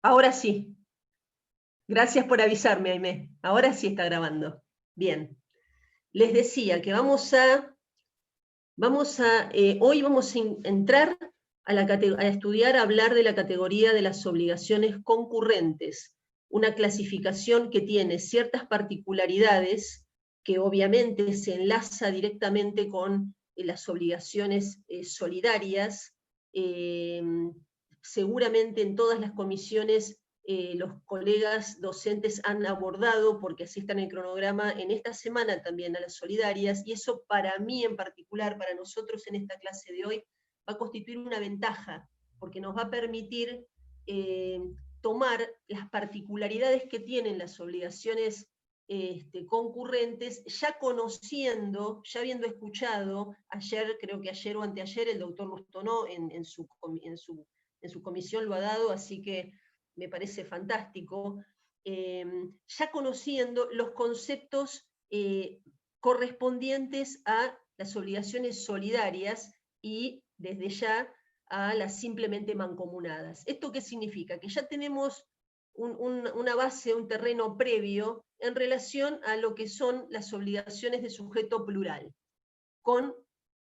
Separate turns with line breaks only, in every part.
Ahora sí. Gracias por avisarme, Aimé. Ahora sí está grabando. Bien. Les decía que hoy vamos a entrar a estudiar, a hablar de la categoría de las obligaciones concurrentes, una clasificación que tiene ciertas particularidades que obviamente se enlaza directamente con las obligaciones solidarias. Seguramente en todas las comisiones los colegas docentes han abordado, porque así está en el cronograma, en esta semana también a las solidarias, y eso para mí en particular, para nosotros en esta clase de hoy, va a constituir una ventaja, porque nos va a permitir tomar las particularidades que tienen las obligaciones concurrentes, ya conociendo, ya habiendo escuchado, creo que ayer o anteayer, el doctor Lustonó en su comisión lo ha dado, así que me parece fantástico, ya conociendo los conceptos correspondientes a las obligaciones solidarias y desde ya a las simplemente mancomunadas. ¿Esto qué significa? Que ya tenemos una base, un terreno previo en relación a lo que son las obligaciones de sujeto plural, con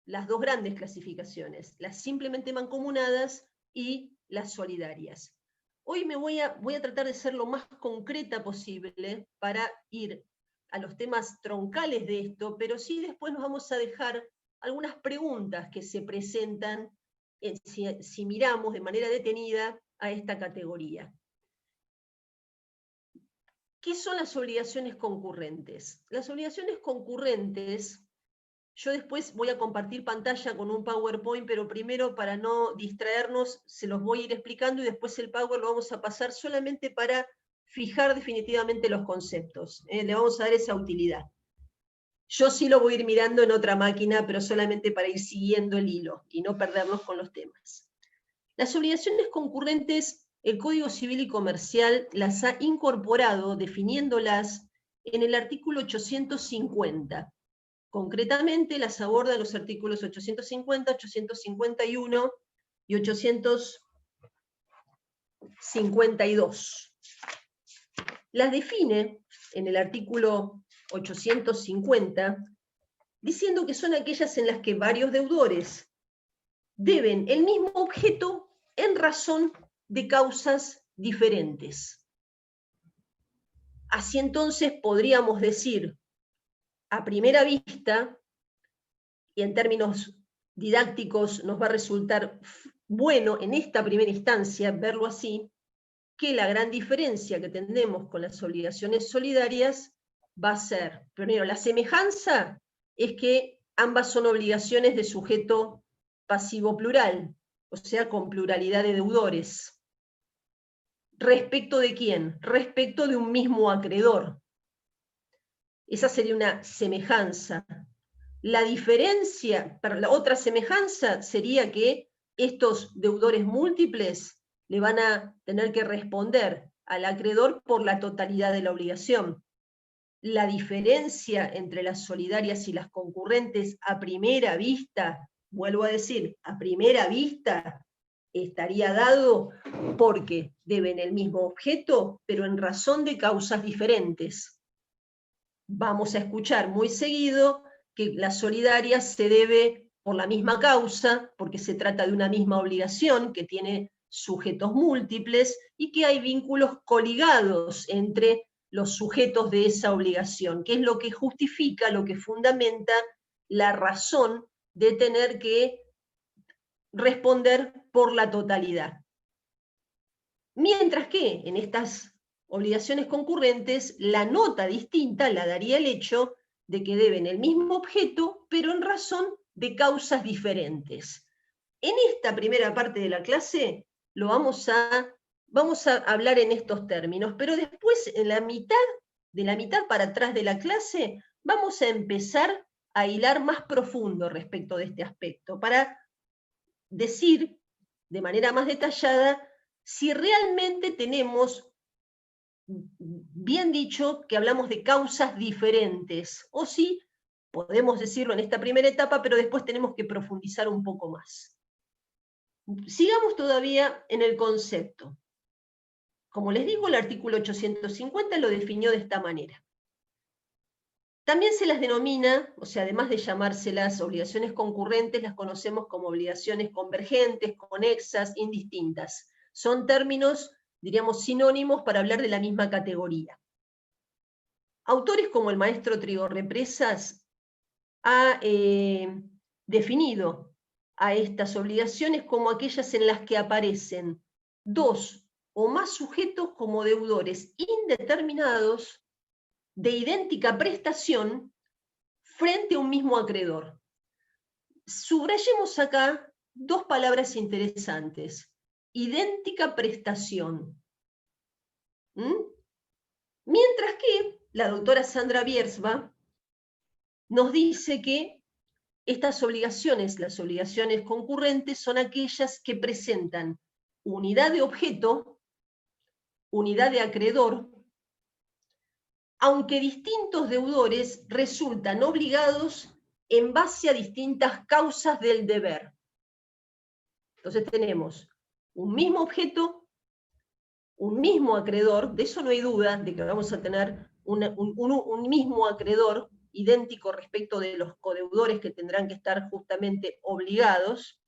las dos grandes clasificaciones, las simplemente mancomunadas y las solidarias. Hoy voy a tratar de ser lo más concreta posible para ir a los temas troncales de esto, pero sí después nos vamos a dejar algunas preguntas que se presentan si miramos de manera detenida a esta categoría. ¿Qué son las obligaciones concurrentes? Las obligaciones concurrentes, yo después voy a compartir pantalla con un PowerPoint, pero primero, para no distraernos, se los voy a ir explicando y después el Power lo vamos a pasar solamente para fijar definitivamente los conceptos. Le vamos a dar esa utilidad. Yo sí lo voy a ir mirando en otra máquina, pero solamente para ir siguiendo el hilo y no perdernos con los temas. Las obligaciones concurrentes, el Código Civil y Comercial las ha incorporado, definiéndolas en el artículo 850. Concretamente las aborda los artículos 850, 851 y 852. Las define en el artículo 850, diciendo que son aquellas en las que varios deudores deben el mismo objeto en razón de causas diferentes. Así entonces podríamos decir, a primera vista, y en términos didácticos nos va a resultar bueno en esta primera instancia verlo así, que la gran diferencia que tenemos con las obligaciones solidarias va a ser, primero, la semejanza es que ambas son obligaciones de sujeto pasivo plural, o sea, con pluralidad de deudores. ¿Respecto de quién? Respecto de un mismo acreedor. Esa sería una semejanza. La diferencia, la otra semejanza sería que estos deudores múltiples le van a tener que responder al acreedor por la totalidad de la obligación. La diferencia entre las solidarias y las concurrentes a primera vista, vuelvo a decir, a primera vista, estaría dado porque deben el mismo objeto, pero en razón de causas diferentes. Vamos a escuchar muy seguido que la solidaria se debe por la misma causa, porque se trata de una misma obligación que tiene sujetos múltiples y que hay vínculos coligados entre los sujetos de esa obligación, que es lo que justifica, lo que fundamenta la razón de tener que responder por la totalidad. Mientras que en estas obligaciones concurrentes, la nota distinta la daría el hecho de que deben el mismo objeto, pero en razón de causas diferentes. En esta primera parte de la clase vamos a hablar en estos términos, pero después, de la mitad para atrás de la clase, vamos a empezar a hilar más profundo respecto de este aspecto, para decir de manera más detallada si realmente tenemos, bien dicho, que hablamos de causas diferentes, o si podemos decirlo en esta primera etapa, pero después tenemos que profundizar un poco más. Sigamos todavía en el concepto. Como les digo, el artículo 850 lo definió de esta manera. También se las denomina, o sea, además de llamárselas obligaciones concurrentes, las conocemos como obligaciones convergentes, conexas, indistintas. Son términos, diríamos, sinónimos para hablar de la misma categoría. Autores como el maestro Trigo Represas ha definido a estas obligaciones como aquellas en las que aparecen dos o más sujetos como deudores indeterminados de idéntica prestación frente a un mismo acreedor. Subrayemos acá dos palabras interesantes. Idéntica prestación. Mientras que la doctora Sandra Biersma nos dice que estas obligaciones, las obligaciones concurrentes, son aquellas que presentan unidad de objeto, unidad de acreedor, aunque distintos deudores resultan obligados en base a distintas causas del deber. Entonces tenemos un mismo objeto, un mismo acreedor, de eso no hay duda, de que vamos a tener un mismo acreedor idéntico respecto de los codeudores que tendrán que estar justamente obligados,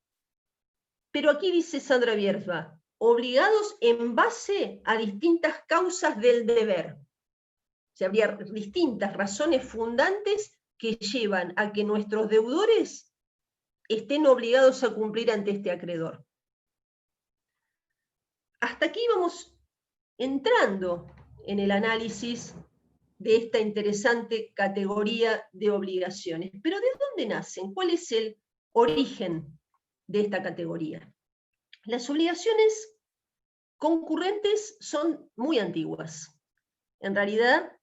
pero aquí dice Sandra Biersma, obligados en base a distintas causas del deber. O sea, habría distintas razones fundantes que llevan a que nuestros deudores estén obligados a cumplir ante este acreedor. Hasta aquí vamos entrando en el análisis de esta interesante categoría de obligaciones. Pero ¿de dónde nacen? ¿Cuál es el origen de esta categoría? Las obligaciones concurrentes son muy antiguas. En realidad,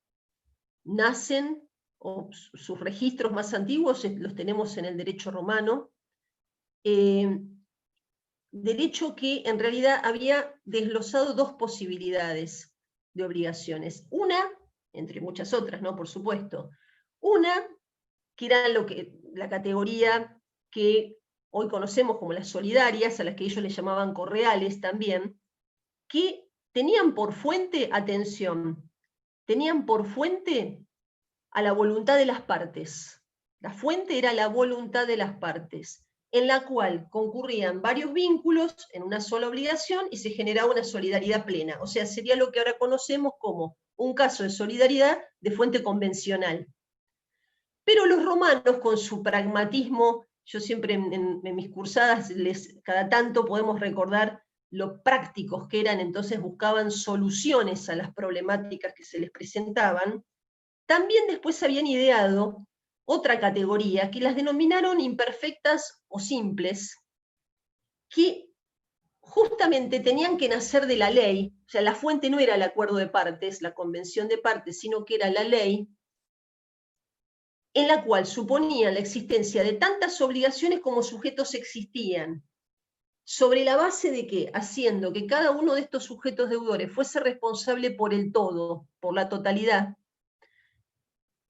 nacen, o sus registros más antiguos los tenemos en el derecho romano, derecho que en realidad había desglosado dos posibilidades de obligaciones. Una, entre muchas otras, ¿no? Por supuesto. Una, que era la categoría que hoy conocemos como las solidarias, a las que ellos le llamaban correales también, que tenían por fuente, atención, tenían por fuente a la voluntad de las partes. La fuente era la voluntad de las partes, en la cual concurrían varios vínculos en una sola obligación y se generaba una solidaridad plena. O sea, sería lo que ahora conocemos como un caso de solidaridad de fuente convencional. Pero los romanos, con su pragmatismo, yo siempre en mis cursadas, cada tanto podemos recordar lo prácticos que eran, entonces buscaban soluciones a las problemáticas que se les presentaban. También después habían ideado otra categoría que las denominaron imperfectas o simples, que justamente tenían que nacer de la ley, o sea, la fuente no era el acuerdo de partes, la convención de partes, sino que era la ley, en la cual suponían la existencia de tantas obligaciones como sujetos existían, sobre la base de que, haciendo que cada uno de estos sujetos deudores fuese responsable por el todo, por la totalidad,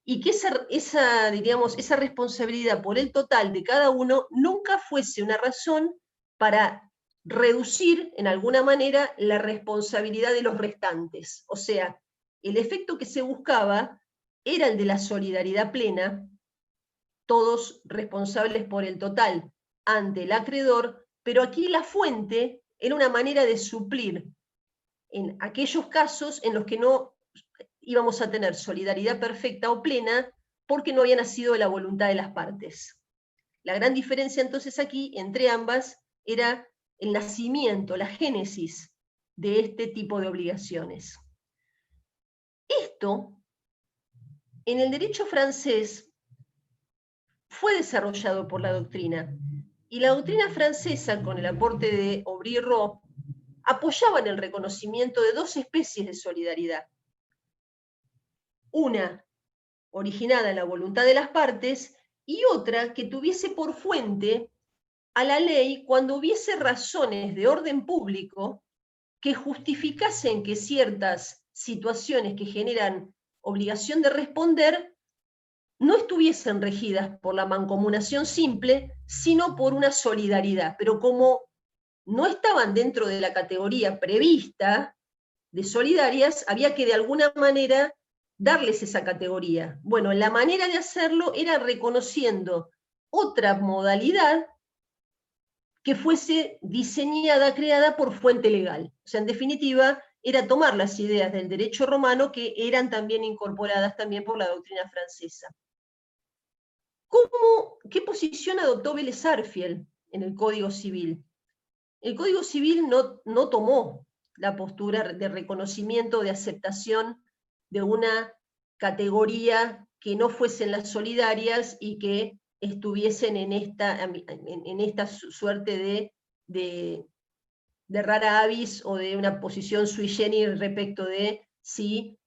y que esa responsabilidad por el total de cada uno nunca fuese una razón para reducir en alguna manera la responsabilidad de los restantes. O sea, el efecto que se buscaba era el de la solidaridad plena, todos responsables por el total ante el acreedor, pero aquí la fuente era una manera de suplir en aquellos casos en los que no íbamos a tener solidaridad perfecta o plena porque no había nacido de la voluntad de las partes. La gran diferencia entonces aquí entre ambas era el nacimiento, la génesis de este tipo de obligaciones. Esto, en el derecho francés, fue desarrollado por la doctrina, y la doctrina francesa, con el aporte de Aubry y Roth, apoyaba en el reconocimiento de dos especies de solidaridad. Una originada en la voluntad de las partes y otra que tuviese por fuente a la ley cuando hubiese razones de orden público que justificasen que ciertas situaciones que generan obligación de responder no estuviesen regidas por la mancomunación simple, sino por una solidaridad. Pero como no estaban dentro de la categoría prevista, de solidarias, había que de alguna manera darles esa categoría. Bueno, la manera de hacerlo era reconociendo otra modalidad que fuese diseñada, creada por fuente legal. O sea, en definitiva, era tomar las ideas del derecho romano que eran también incorporadas también por la doctrina francesa. ¿Qué posición adoptó Vélez Sarsfield en el Código Civil? El Código Civil no tomó la postura de reconocimiento, de aceptación de una categoría que no fuesen las solidarias y que estuviesen en esta suerte de rara avis o de una posición sui generis respecto de si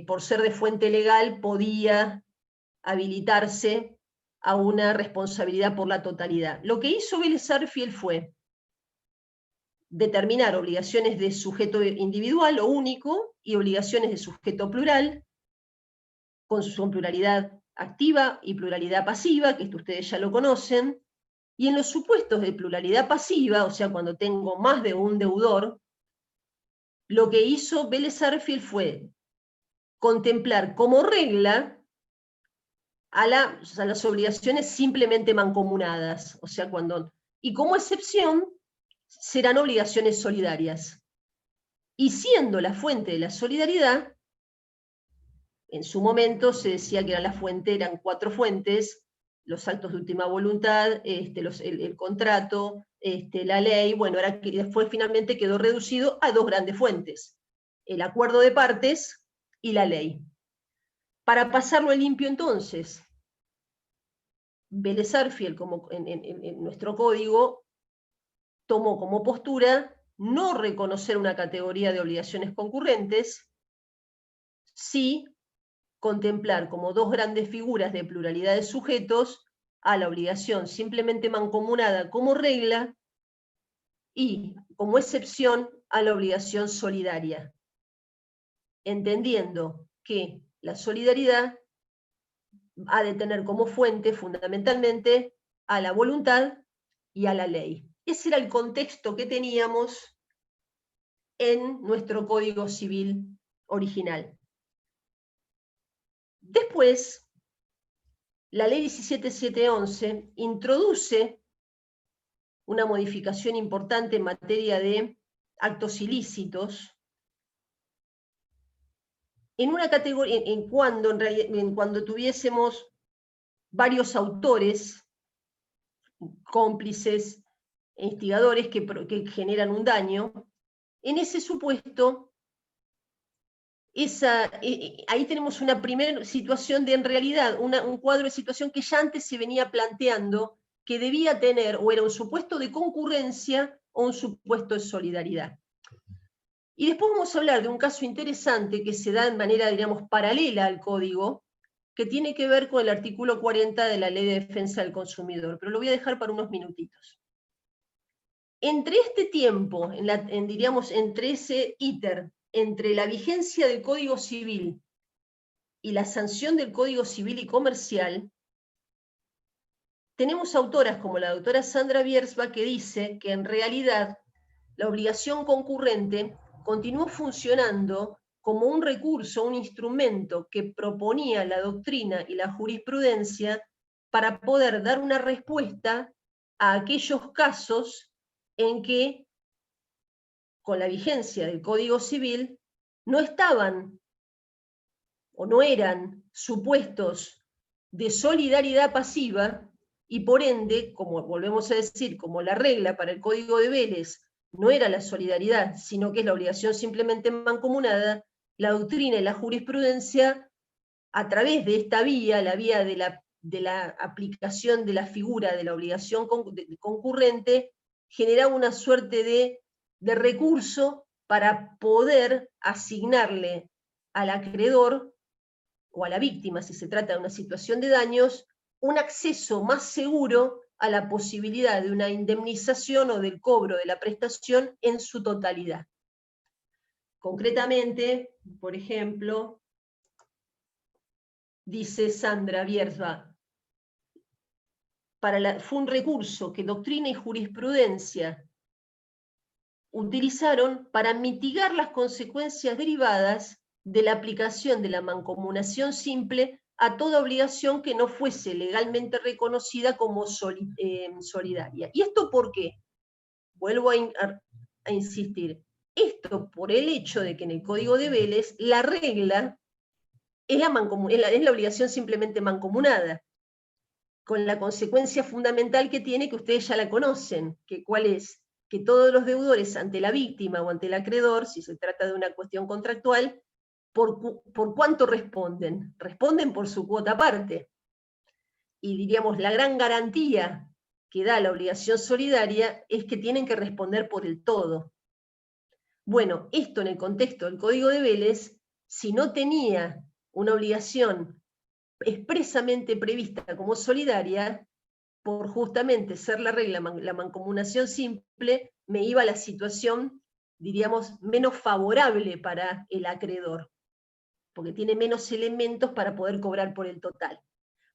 por ser de fuente legal podía habilitarse a una responsabilidad por la totalidad. Lo que hizo Vélez Sarsfield fue determinar obligaciones de sujeto individual o único y obligaciones de sujeto plural, con su pluralidad activa y pluralidad pasiva, que esto ustedes ya lo conocen, y en los supuestos de pluralidad pasiva, o sea, cuando tengo más de un deudor, lo que hizo Vélez Sarsfield fue contemplar como regla a las obligaciones simplemente mancomunadas, o sea, y como excepción serán obligaciones solidarias. Y siendo la fuente de la solidaridad, en su momento se decía que eran 4 fuentes, los actos de última voluntad, el contrato, la ley, bueno, después finalmente quedó reducido a 2 grandes fuentes, el acuerdo de partes y la ley. Para pasarlo en limpio entonces, Vélez Sarsfield, como en nuestro código, tomó como postura no reconocer una categoría de obligaciones concurrentes, sí contemplar como 2 grandes figuras de pluralidad de sujetos a la obligación simplemente mancomunada como regla y como excepción a la obligación solidaria, entendiendo que la solidaridad ha de tener como fuente fundamentalmente a la voluntad y a la ley. Ese era el contexto que teníamos en nuestro Código Civil original. Después, la Ley 17.711 introduce una modificación importante en materia de actos ilícitos, en una categoría, cuando tuviésemos varios autores, cómplices, instigadores que generan un daño, en ese supuesto, ahí tenemos una primera situación de, en realidad, un cuadro de situación que ya antes se venía planteando, que debía tener o era un supuesto de concurrencia o un supuesto de solidaridad. Y después vamos a hablar de un caso interesante que se da de manera, diríamos, paralela al código, que tiene que ver con el artículo 40 de la Ley de Defensa del Consumidor, pero lo voy a dejar para unos minutitos. Entre este tiempo, diríamos, entre ese íter, entre la vigencia del Código Civil y la sanción del Código Civil y Comercial, tenemos autoras como la doctora Sandra Biersma que dice que en realidad la obligación concurrente continuó funcionando como un recurso, un instrumento que proponía la doctrina y la jurisprudencia para poder dar una respuesta a aquellos casos en que, con la vigencia del Código Civil, no estaban o no eran supuestos de solidaridad pasiva y por ende, como volvemos a decir, como la regla para el Código de Vélez no era la solidaridad, sino que es la obligación simplemente mancomunada, la doctrina y la jurisprudencia, a través de esta vía, la vía de la aplicación de la figura de la obligación concurrente, generaba una suerte de recurso para poder asignarle al acreedor o a la víctima, si se trata de una situación de daños, un acceso más seguro a la posibilidad de una indemnización o del cobro de la prestación en su totalidad. Concretamente, por ejemplo, dice Sandra Biersma, fue un recurso que doctrina y jurisprudencia utilizaron para mitigar las consecuencias derivadas de la aplicación de la mancomunación simple a toda obligación que no fuese legalmente reconocida como solidaria. ¿Y esto por qué? Vuelvo a insistir. Esto por el hecho de que en el Código de Vélez la regla es la obligación simplemente mancomunada, con la consecuencia fundamental que tiene, que ustedes ya la conocen, que ¿cuál es? Que todos los deudores ante la víctima o ante el acreedor, si se trata de una cuestión contractual, ¿por cuánto responden? Responden por su cuota aparte. Y diríamos, la gran garantía que da la obligación solidaria es que tienen que responder por el todo. Bueno, esto en el contexto del Código de Vélez, si no tenía una obligación expresamente prevista como solidaria, por justamente ser la regla, la mancomunación simple, me iba a la situación, diríamos, menos favorable para el acreedor, porque tiene menos elementos para poder cobrar por el total.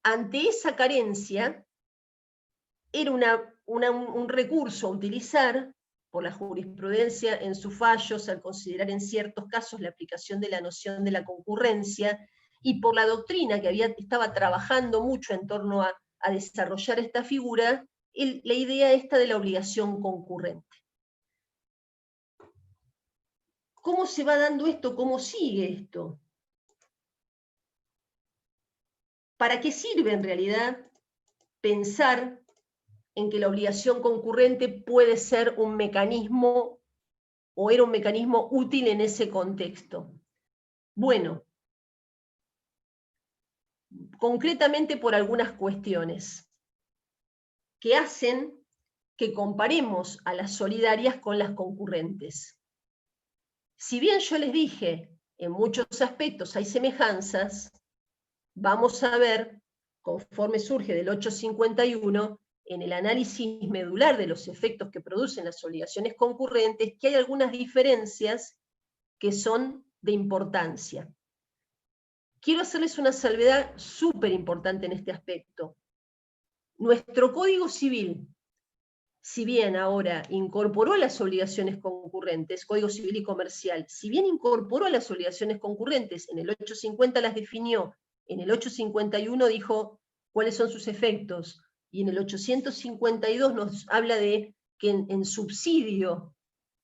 Ante esa carencia, era un recurso a utilizar por la jurisprudencia en sus fallos, al considerar en ciertos casos la aplicación de la noción de la concurrencia, y por la doctrina que estaba trabajando mucho en torno a desarrollar esta figura, la idea esta de la obligación concurrente. ¿Cómo se va dando esto? ¿Cómo sigue esto? ¿Para qué sirve en realidad pensar en que la obligación concurrente puede ser un mecanismo o era un mecanismo útil en ese contexto? Bueno, concretamente por algunas cuestiones que hacen que comparemos a las solidarias con las concurrentes. Si bien yo les dije, en muchos aspectos hay semejanzas, vamos a ver, conforme surge del 851, en el análisis medular de los efectos que producen las obligaciones concurrentes, que hay algunas diferencias que son de importancia. Quiero hacerles una salvedad súper importante en este aspecto. Nuestro Código Civil, si bien ahora incorporó las obligaciones concurrentes, Código Civil y Comercial, si bien incorporó las obligaciones concurrentes, en el 850 las definió, en el 851 dijo cuáles son sus efectos, y en el 852 nos habla de que en subsidio,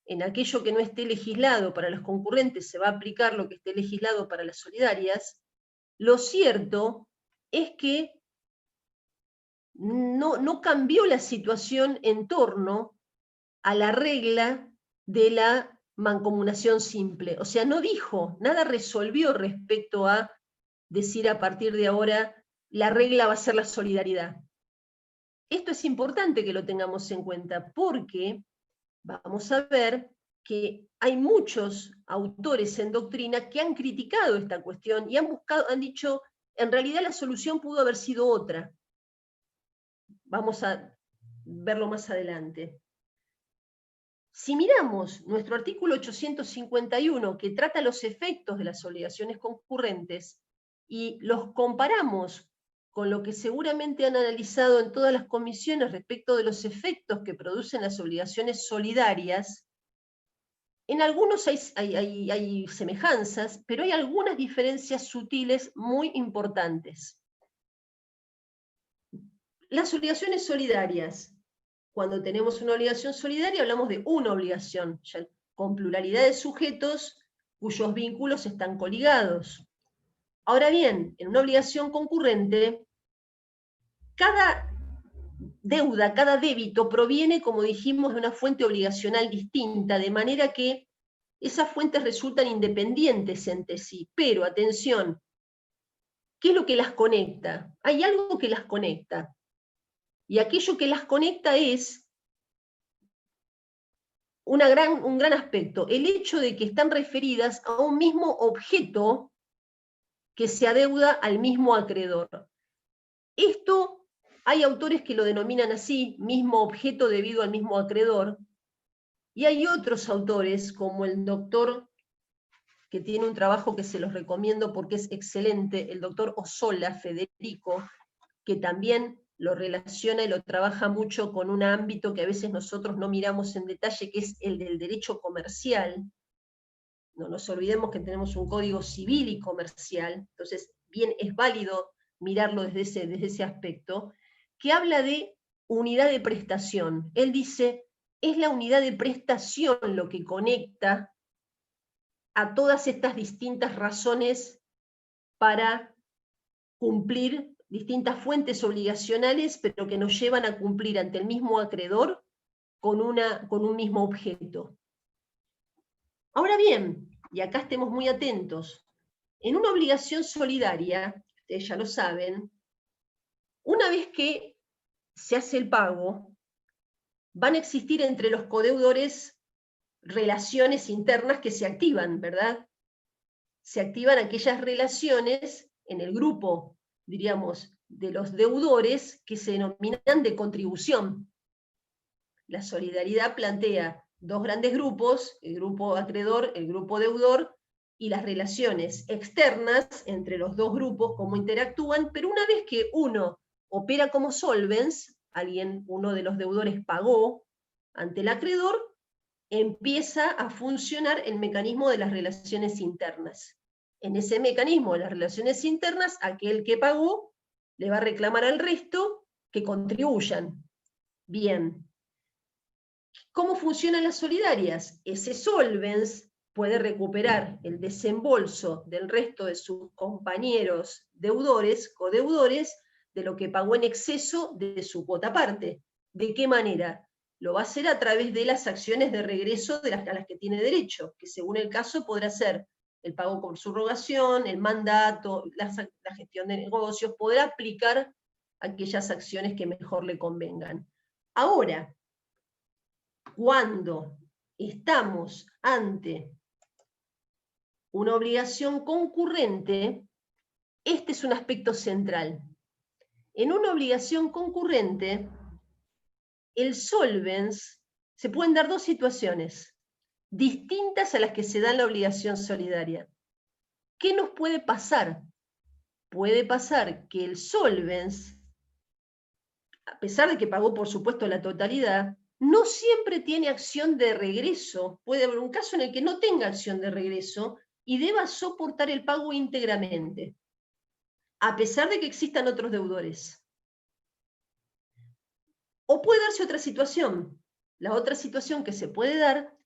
en aquello que no esté legislado para los concurrentes, se va a aplicar lo que esté legislado para las solidarias. Lo cierto es que no cambió la situación en torno a la regla de la mancomunación simple. O sea, no dijo, nada resolvió respecto a decir a partir de ahora la regla va a ser la solidaridad. Esto es importante que lo tengamos en cuenta porque vamos a ver que hay muchos autores en doctrina que han criticado esta cuestión y han dicho, en realidad la solución pudo haber sido otra. Vamos a verlo más adelante. Si miramos nuestro artículo 851, que trata los efectos de las obligaciones concurrentes, y los comparamos con lo que seguramente han analizado en todas las comisiones respecto de los efectos que producen las obligaciones solidarias, en algunos hay semejanzas, pero hay algunas diferencias sutiles muy importantes. Las obligaciones solidarias. Cuando tenemos una obligación solidaria hablamos de una obligación, ya, con pluralidad de sujetos cuyos vínculos están coligados. Ahora bien, en una obligación concurrente, cada deuda, cada débito proviene, como dijimos, de una fuente obligacional distinta, de manera que esas fuentes resultan independientes entre sí. Pero, atención, ¿qué es lo que las conecta? Hay algo que las conecta. Y aquello que las conecta es un gran aspecto, el hecho de que están referidas a un mismo objeto que se adeuda al mismo acreedor. Esto, hay autores que lo denominan así, mismo objeto debido al mismo acreedor, y hay otros autores, como el doctor, que tiene un trabajo que se los recomiendo porque es excelente, el doctor Ossola, Federico, que también lo relaciona y lo trabaja mucho con un ámbito que a veces nosotros no miramos en detalle, que es el del derecho comercial. No nos olvidemos que tenemos un código civil y comercial, entonces bien es válido mirarlo desde ese aspecto, que habla de unidad de prestación. Él dice, es la unidad de prestación lo que conecta a todas estas distintas razones para cumplir distintas fuentes obligacionales, pero que nos llevan a cumplir ante el mismo acreedor con un mismo objeto. Ahora bien, y acá estemos muy atentos, en una obligación solidaria, ustedes ya lo saben, una vez que se hace el pago, van a existir entre los codeudores relaciones internas que se activan, ¿verdad? Se activan aquellas relaciones en el grupo, diríamos, de los deudores que se denominan de contribución. La solidaridad plantea dos grandes grupos, el grupo acreedor, el grupo deudor, y las relaciones externas entre los dos grupos, cómo interactúan, pero una vez que uno opera como solvens, uno de los deudores pagó ante el acreedor, empieza a funcionar el mecanismo de las relaciones internas. En ese mecanismo de las relaciones internas, aquel que pagó le va a reclamar al resto que contribuyan. Bien. ¿Cómo funcionan las solidarias? Ese solvens puede recuperar el desembolso del resto de sus compañeros deudores, codeudores, de lo que pagó en exceso de su cuota parte. ¿De qué manera? Lo va a hacer a través de las acciones de regreso a las que tiene derecho, que según el caso podrá ser el pago por subrogación, el mandato, la gestión de negocios, podrá aplicar aquellas acciones que mejor le convengan. Ahora, cuando estamos ante una obligación concurrente, este es un aspecto central. En una obligación concurrente, el solvens, se pueden dar dos situaciones distintas a las que se da en la obligación solidaria. ¿Qué nos puede pasar? Puede pasar que el solvens, a pesar de que pagó por supuesto la totalidad, no siempre tiene acción de regreso. Puede haber un caso en el que no tenga acción de regreso y deba soportar el pago íntegramente, a pesar de que existan otros deudores. O puede darse otra situación. La otra situación que se puede dar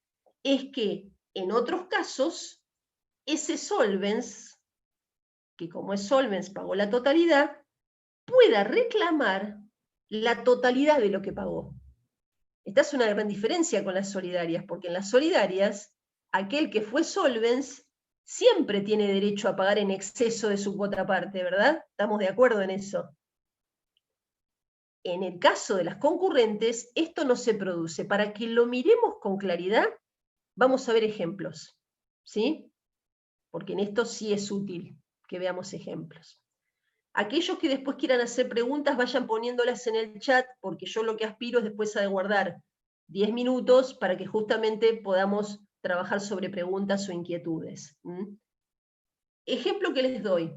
es que en otros casos, ese solvens, que como es solvens pagó la totalidad, pueda reclamar la totalidad de lo que pagó. Esta es una gran diferencia con las solidarias, porque en las solidarias, aquel que fue solvens siempre tiene derecho a pagar en exceso de su cuota parte, ¿verdad? ¿Estamos de acuerdo en eso? En el caso de las concurrentes, esto no se produce. Para que lo miremos con claridad, vamos a ver ejemplos, ¿sí? Porque en esto sí es útil que veamos ejemplos. Aquellos que después quieran hacer preguntas, vayan poniéndolas en el chat, porque yo lo que aspiro es después a guardar 10 minutos para que justamente podamos trabajar sobre preguntas o inquietudes. Ejemplo que les doy.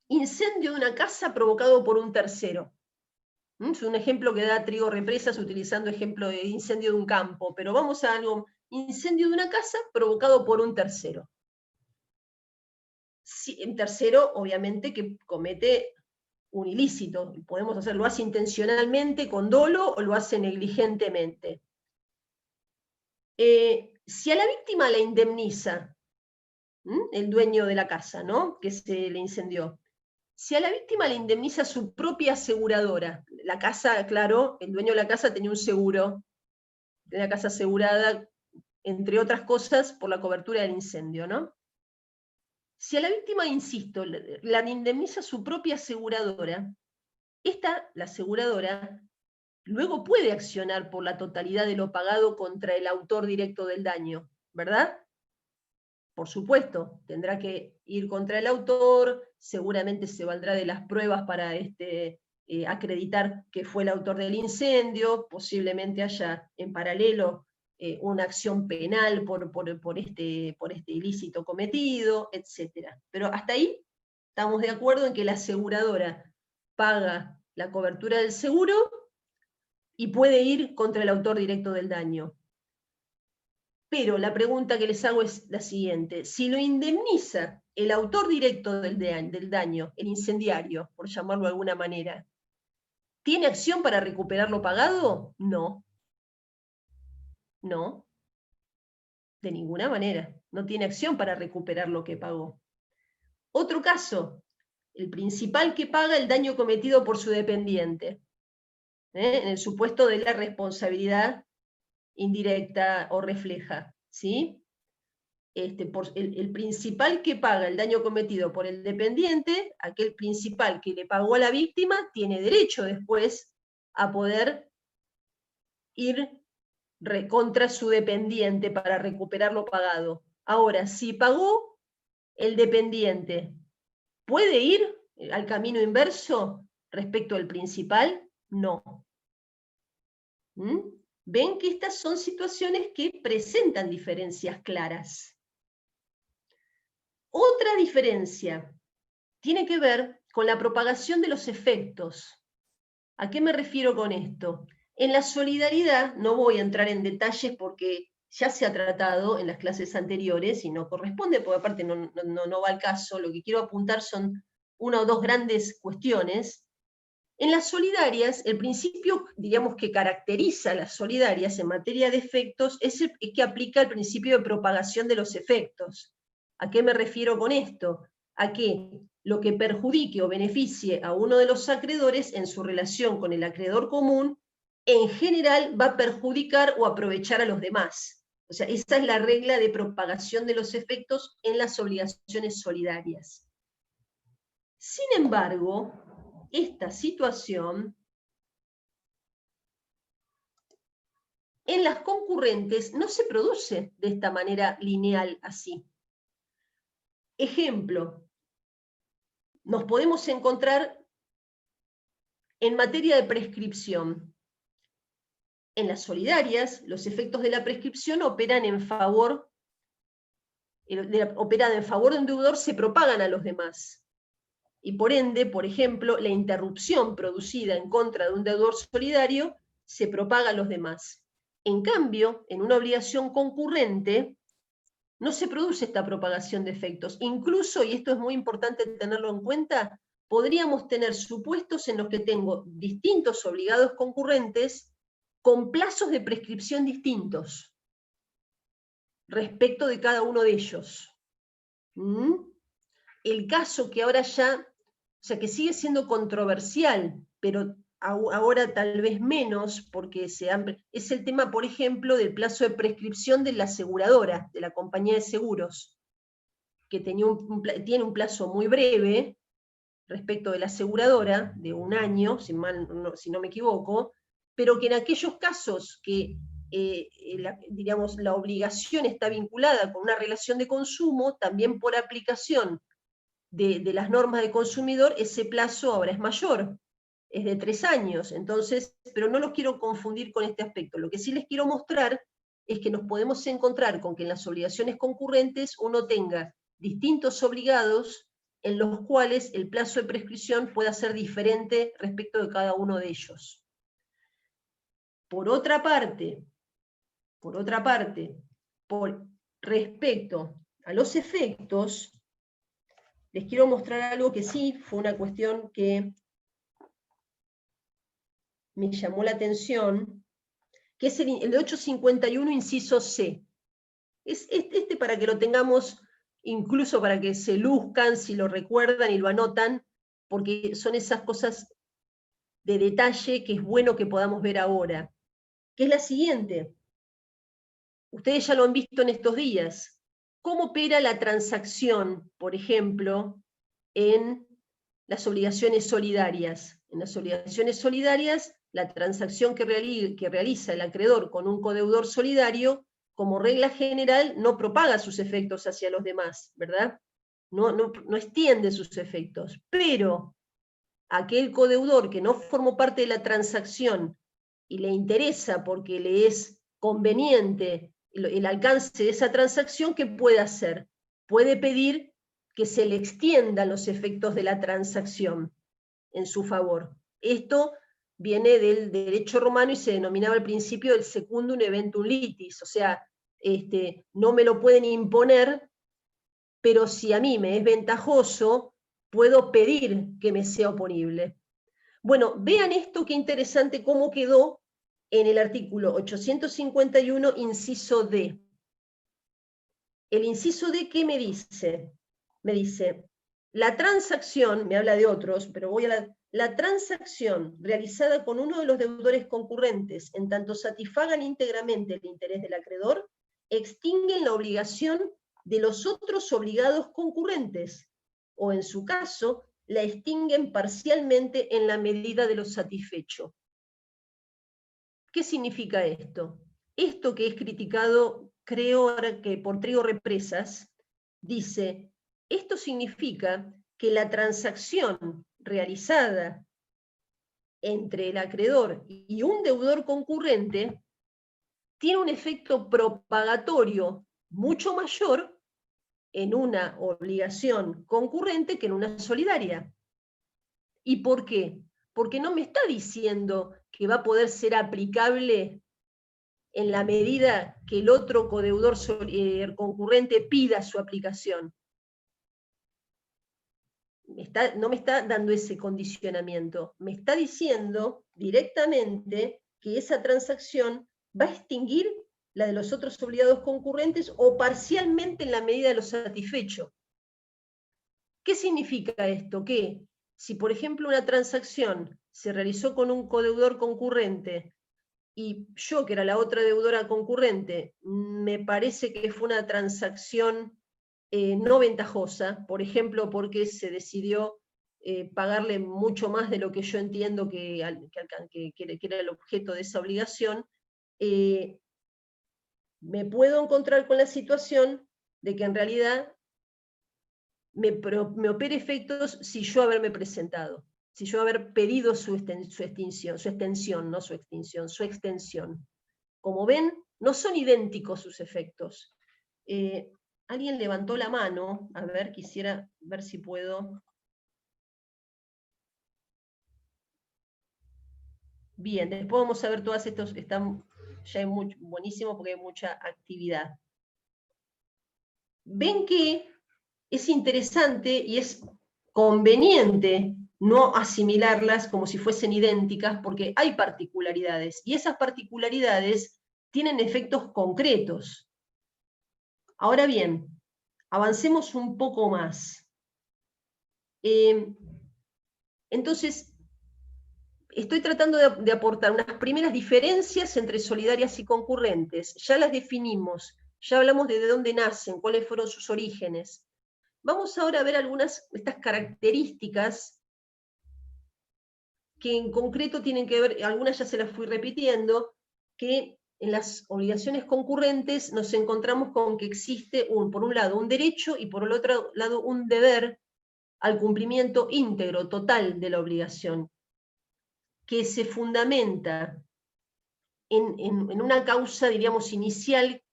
Incendio de una casa provocado por un tercero. Es un ejemplo que da Trigo Represas utilizando ejemplo de incendio de un campo, pero vamos a algo, incendio de una casa provocado por un tercero. Un tercero, obviamente, que comete un ilícito. Podemos hacerlo, lo hace intencionalmente, con dolo, o lo hace negligentemente. Si a la víctima la indemniza el dueño de la casa, ¿no?, que se le incendió, si a la víctima le indemniza su propia aseguradora, la casa, claro, el dueño de la casa tenía un seguro, tenía la casa asegurada, entre otras cosas, por la cobertura del incendio, ¿no? Si a la víctima, insisto, la indemniza su propia aseguradora, la aseguradora, luego puede accionar por la totalidad de lo pagado contra el autor directo del daño, ¿verdad? Por supuesto, tendrá que ir contra el autor, seguramente se valdrá de las pruebas para acreditar que fue el autor del incendio, posiblemente haya en paralelo una acción penal por este ilícito cometido, etc. Pero hasta ahí estamos de acuerdo en que la aseguradora paga la cobertura del seguro y puede ir contra el autor directo del daño. Pero la pregunta que les hago es la siguiente: si lo indemniza el autor directo del daño, el incendiario, por llamarlo de alguna manera, ¿tiene acción para recuperar lo pagado? No. No. De ninguna manera. No tiene acción para recuperar lo que pagó. Otro caso: el principal que paga el daño cometido por su dependiente, en el supuesto de la responsabilidad indirecta o refleja, ¿sí? El principal que paga el daño cometido por el dependiente, aquel principal que le pagó a la víctima, tiene derecho después a poder ir contra su dependiente para recuperar lo pagado. Ahora, si pagó el dependiente, ¿puede ir al camino inverso respecto al principal? No. Ven que estas son situaciones que presentan diferencias claras. Otra diferencia tiene que ver con la propagación de los efectos. ¿A qué me refiero con esto? En la solidaridad, no voy a entrar en detalles porque ya se ha tratado en las clases anteriores y no corresponde, porque aparte no va al caso. Lo que quiero apuntar son una o dos grandes cuestiones. En las solidarias, el principio, digamos, que caracteriza a las solidarias en materia de efectos es el que aplica el principio de propagación de los efectos. ¿A qué me refiero con esto? A que lo que perjudique o beneficie a uno de los acreedores en su relación con el acreedor común, en general va a perjudicar o aprovechar a los demás. O sea, esa es la regla de propagación de los efectos en las obligaciones solidarias. Sin embargo, esta situación en las concurrentes no se produce de esta manera lineal así. Ejemplo, nos podemos encontrar en materia de prescripción. En las solidarias, los efectos de la prescripción operan en favor de un deudor, se propagan a los demás. Y por ende, por ejemplo, la interrupción producida en contra de un deudor solidario se propaga a los demás. En cambio, en una obligación concurrente, no se produce esta propagación de efectos. Incluso, y esto es muy importante tenerlo en cuenta, podríamos tener supuestos en los que tengo distintos obligados concurrentes con plazos de prescripción distintos respecto de cada uno de ellos. El caso que ahora ya, o sea, que sigue siendo controversial, pero ahora tal vez menos, porque es el tema, por ejemplo, del plazo de prescripción de la aseguradora, de la compañía de seguros, que tiene un plazo muy breve respecto de la aseguradora, de 1 año, si no me equivoco, pero que en aquellos casos que digamos, la obligación está vinculada con una relación de consumo, también por aplicación de las normas de consumidor, ese plazo ahora es mayor, es de 3 años. Entonces, pero no los quiero confundir con este aspecto. Lo que sí les quiero mostrar es que nos podemos encontrar con que en las obligaciones concurrentes uno tenga distintos obligados en los cuales el plazo de prescripción pueda ser diferente respecto de cada uno de ellos. Por otra parte, respecto a los efectos, les quiero mostrar algo que sí fue una cuestión que me llamó la atención, que es el 851, inciso C. Es este para que lo tengamos, incluso para que se luzcan, si lo recuerdan y lo anotan, porque son esas cosas de detalle que es bueno que podamos ver ahora, que es la siguiente. Ustedes ya lo han visto en estos días. ¿Cómo opera la transacción, por ejemplo, en las obligaciones solidarias? En las obligaciones solidarias, la transacción que realiza el acreedor con un codeudor solidario, como regla general, no propaga sus efectos hacia los demás, ¿verdad? No extiende sus efectos. Pero aquel codeudor que no formó parte de la transacción y le interesa porque le es conveniente el alcance de esa transacción, ¿qué puede hacer? Puede pedir que se le extiendan los efectos de la transacción en su favor. Esto viene del derecho romano y se denominaba al principio el secundum eventum litis, o sea, no me lo pueden imponer, pero si a mí me es ventajoso, puedo pedir que me sea oponible. Bueno, vean esto, qué interesante cómo quedó en el artículo 851, inciso D. El inciso D, ¿qué me dice? Me dice, la transacción, me habla de otros, pero voy a la transacción realizada con uno de los deudores concurrentes, en tanto satisfagan íntegramente el interés del acreedor, extinguen la obligación de los otros obligados concurrentes, o en su caso, la extinguen parcialmente en la medida de lo satisfecho. ¿Qué significa esto? Esto que es criticado, creo ahora que por Trigo Represas, dice, esto significa que la transacción realizada entre el acreedor y un deudor concurrente tiene un efecto propagatorio mucho mayor en una obligación concurrente que en una solidaria. ¿Y por qué? Porque no me está diciendo que va a poder ser aplicable en la medida que el otro codeudor concurrente pida su aplicación. No me está dando ese condicionamiento, me está diciendo directamente que esa transacción va a extinguir la de los otros obligados concurrentes o parcialmente en la medida de lo satisfecho. ¿Qué significa esto? Que si, por ejemplo, una transacción se realizó con un codeudor concurrente y yo, que era la otra deudora concurrente, me parece que fue una transacción no ventajosa, por ejemplo, porque se decidió pagarle mucho más de lo que yo entiendo que era el objeto de esa obligación, me puedo encontrar con la situación de que en realidad me opere efectos si yo haberme presentado, si yo haber pedido su extensión. Como ven, no son idénticos sus efectos. Alguien levantó la mano, a ver, quisiera ver si puedo. Bien, después vamos a ver todas estos, están ya buenísimo porque hay mucha actividad. Ven que es interesante y es conveniente no asimilarlas como si fuesen idénticas, porque hay particularidades, y esas particularidades tienen efectos concretos. Ahora bien, avancemos un poco más. Entonces, estoy tratando de aportar unas primeras diferencias entre solidarias y concurrentes. Ya las definimos, ya hablamos de dónde nacen, cuáles fueron sus orígenes. Vamos ahora a ver algunas de estas características que en concreto tienen que ver, algunas ya se las fui repitiendo, que en las obligaciones concurrentes nos encontramos con que existe, por un lado, un derecho y por el otro lado un deber al cumplimiento íntegro, total de la obligación, que se fundamenta en una causa, diríamos, inicial,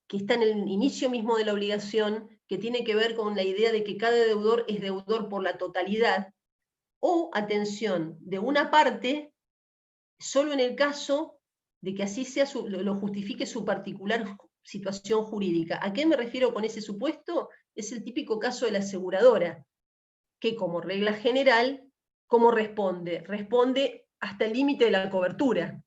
que está en el inicio mismo de la obligación, que tiene que ver con la idea de que cada deudor es deudor por la totalidad, o, atención, de una parte, solo en el caso de que así sea lo justifique su particular situación jurídica. ¿A qué me refiero con ese supuesto? Es el típico caso de la aseguradora, que como regla general, ¿cómo responde? Responde hasta el límite de la cobertura.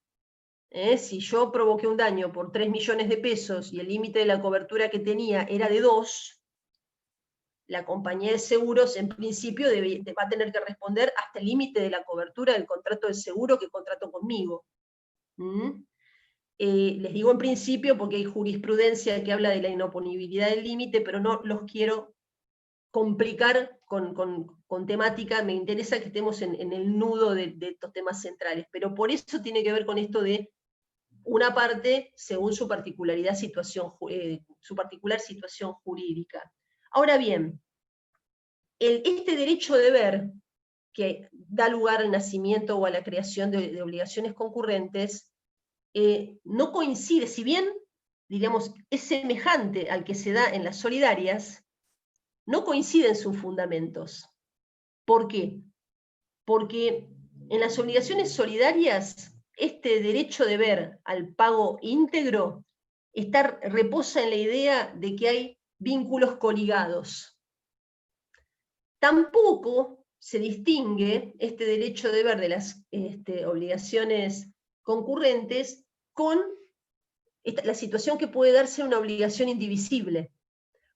Si yo provoqué un daño por 3 millones de pesos y el límite de la cobertura que tenía era de 2, la compañía de seguros en principio va a tener que responder hasta el límite de la cobertura del contrato de seguro que contrató conmigo. Les digo en principio porque hay jurisprudencia que habla de la inoponibilidad del límite, pero no los quiero complicar con temática, me interesa que estemos en el nudo de estos temas centrales, pero por eso tiene que ver con esto de una parte según su particular situación jurídica. Ahora bien, este derecho-deber que da lugar al nacimiento o a la creación de obligaciones concurrentes, no coincide, si bien, diríamos, es semejante al que se da en las solidarias, no coinciden sus fundamentos. ¿Por qué? Porque En las obligaciones solidarias, este derecho deber al pago íntegro reposa en la idea de que hay vínculos coligados. Tampoco se distingue este derecho deber de las obligaciones concurrentes con la situación que puede darse en una obligación indivisible.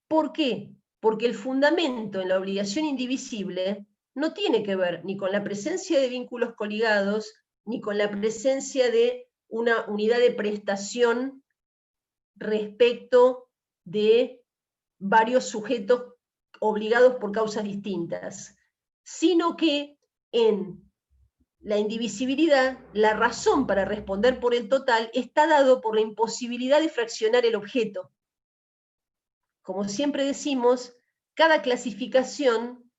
¿Por qué? Porque el fundamento en la obligación indivisible no tiene que ver ni con la presencia de vínculos coligados, ni con la presencia de una unidad de prestación respecto de varios sujetos obligados por causas distintas, sino que en la indivisibilidad, la razón para responder por el total está dado por la imposibilidad de fraccionar el objeto. Como siempre decimos, cada clasificación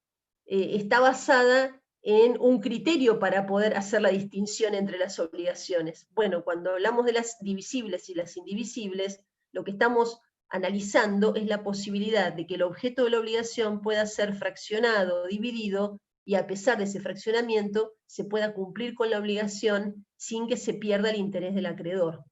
está basada en un criterio para poder hacer la distinción entre las obligaciones. Bueno, cuando hablamos de las divisibles y las indivisibles, lo que estamos analizando es la posibilidad de que el objeto de la obligación pueda ser fraccionado, dividido, y a pesar de ese fraccionamiento se pueda cumplir con la obligación sin que se pierda el interés del acreedor.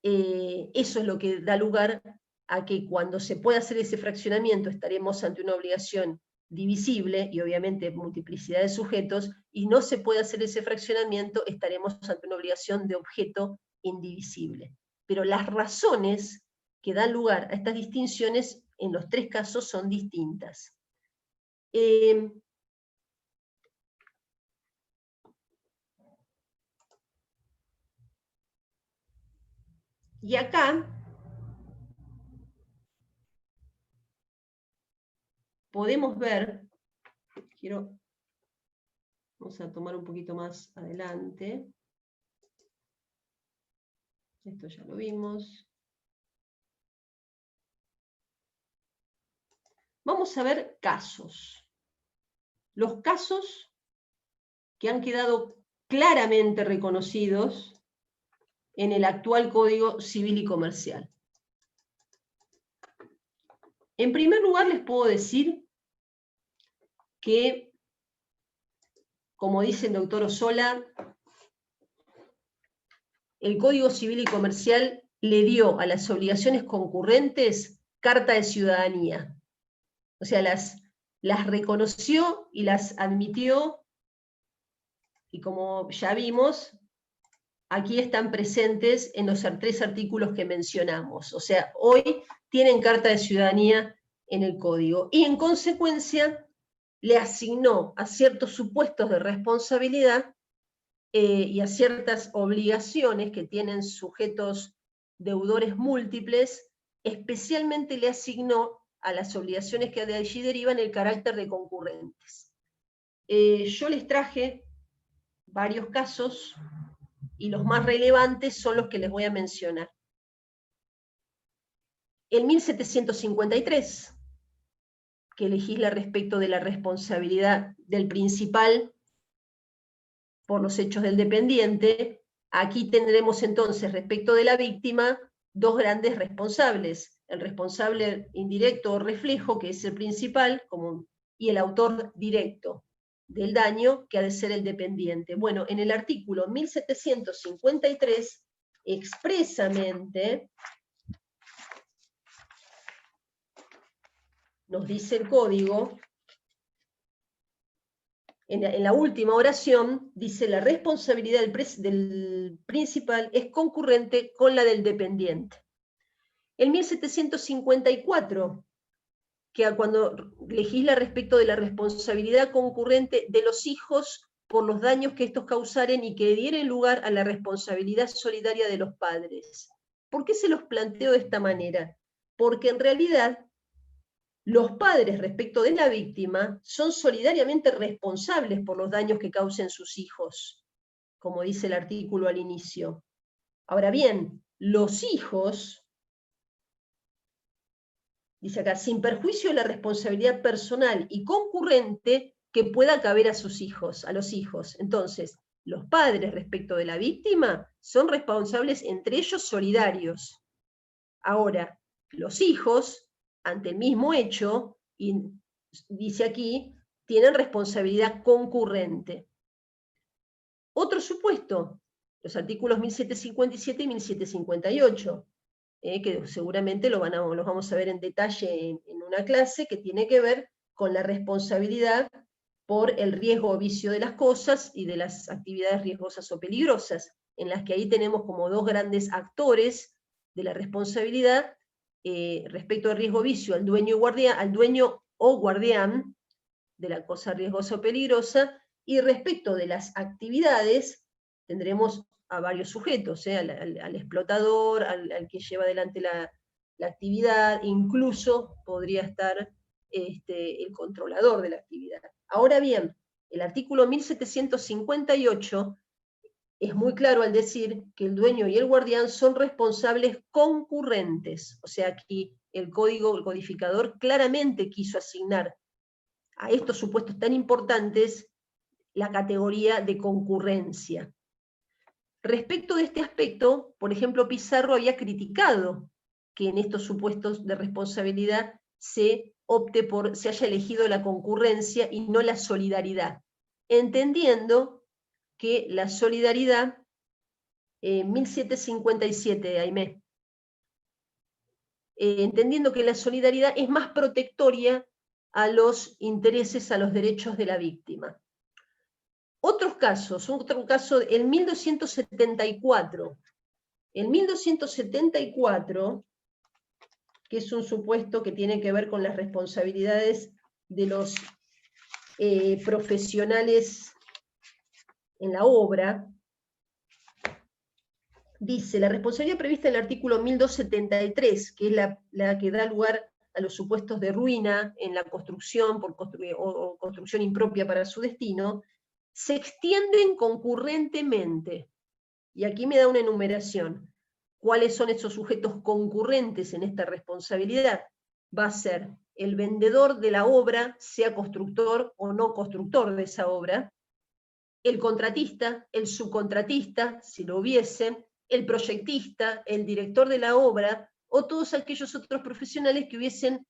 Eso es lo que da lugar a que cuando se pueda hacer ese fraccionamiento estaremos ante una obligación divisible y obviamente multiplicidad de sujetos, y no se puede hacer ese fraccionamiento, estaremos ante una obligación de objeto indivisible. Pero las razones que dan lugar a estas distinciones en los tres casos son distintas. Y acá podemos ver, vamos a tomar un poquito más adelante. Esto ya lo vimos. Vamos a ver casos. Los casos que han quedado claramente reconocidos en el actual Código Civil y Comercial. En primer lugar, les puedo decir que, como dice el doctor Ossola, el Código Civil y Comercial le dio a las obligaciones concurrentes carta de ciudadanía. O sea, las reconoció y las admitió, y como ya vimos, aquí están presentes en los 3 artículos que mencionamos. O sea, hoy tienen carta de ciudadanía en el Código. Y en consecuencia, le asignó a ciertos supuestos de responsabilidad y a ciertas obligaciones que tienen sujetos deudores múltiples, especialmente le asignó a las obligaciones que de allí derivan el carácter de concurrentes. Yo les traje varios casos y los más relevantes son los que les voy a mencionar. El 1753, que legisla respecto de la responsabilidad del principal por los hechos del dependiente, aquí tendremos entonces respecto de la víctima 2 grandes responsables, el responsable indirecto o reflejo, que es el principal, y el autor directo del daño, que ha de ser el dependiente. Bueno, en el artículo 1753, expresamente, nos dice el Código, en la última oración, dice: la responsabilidad del principal es concurrente con la del dependiente. En 1754, que cuando legisla respecto de la responsabilidad concurrente de los hijos por los daños que estos causaren y que dieren lugar a la responsabilidad solidaria de los padres. ¿Por qué se los planteo de esta manera? Porque en realidad los padres respecto de la víctima son solidariamente responsables por los daños que causen sus hijos, como dice el artículo al inicio. Ahora bien, los hijos, dice acá, sin perjuicio de la responsabilidad personal y concurrente que pueda caber a sus hijos, a los hijos. Entonces, los padres respecto de la víctima son responsables entre ellos solidarios. Ahora, los hijos, ante el mismo hecho, y dice aquí, tienen responsabilidad concurrente. Otro supuesto, los artículos 1757 y 1758, que seguramente los vamos a ver en detalle en una clase, que tiene que ver con la responsabilidad por el riesgo o vicio de las cosas y de las actividades riesgosas o peligrosas, en las que ahí tenemos como dos grandes actores de la responsabilidad respecto al riesgo o vicio, al dueño o guardián de la cosa riesgosa o peligrosa, y respecto de las actividades tendremos a varios sujetos, al explotador, al que lleva adelante la actividad, incluso podría estar el controlador de la actividad. Ahora bien, el artículo 1758 es muy claro al decir que el dueño y el guardián son responsables concurrentes, o sea, aquí el codificador claramente quiso asignar a estos supuestos tan importantes la categoría de concurrencia. Respecto de este aspecto, por ejemplo, Pizarro había criticado que en estos supuestos de responsabilidad se haya elegido la concurrencia y no la solidaridad, entendiendo que la solidaridad, 1757, Aimé, entendiendo que la solidaridad es más protectoria a los intereses, a los derechos de la víctima. Otro caso, en 1274. En 1274, que es un supuesto que tiene que ver con las responsabilidades de los profesionales en la obra, dice, la responsabilidad prevista en el artículo 1273, que es la que da lugar a los supuestos de ruina en la construcción o construcción impropia para su destino, se extienden concurrentemente. Y aquí me da una enumeración. ¿Cuáles son esos sujetos concurrentes en esta responsabilidad? Va a ser el vendedor de la obra, sea constructor o no constructor de esa obra, el contratista, el subcontratista, si lo hubiese, el proyectista, el director de la obra, o todos aquellos otros profesionales que hubiesen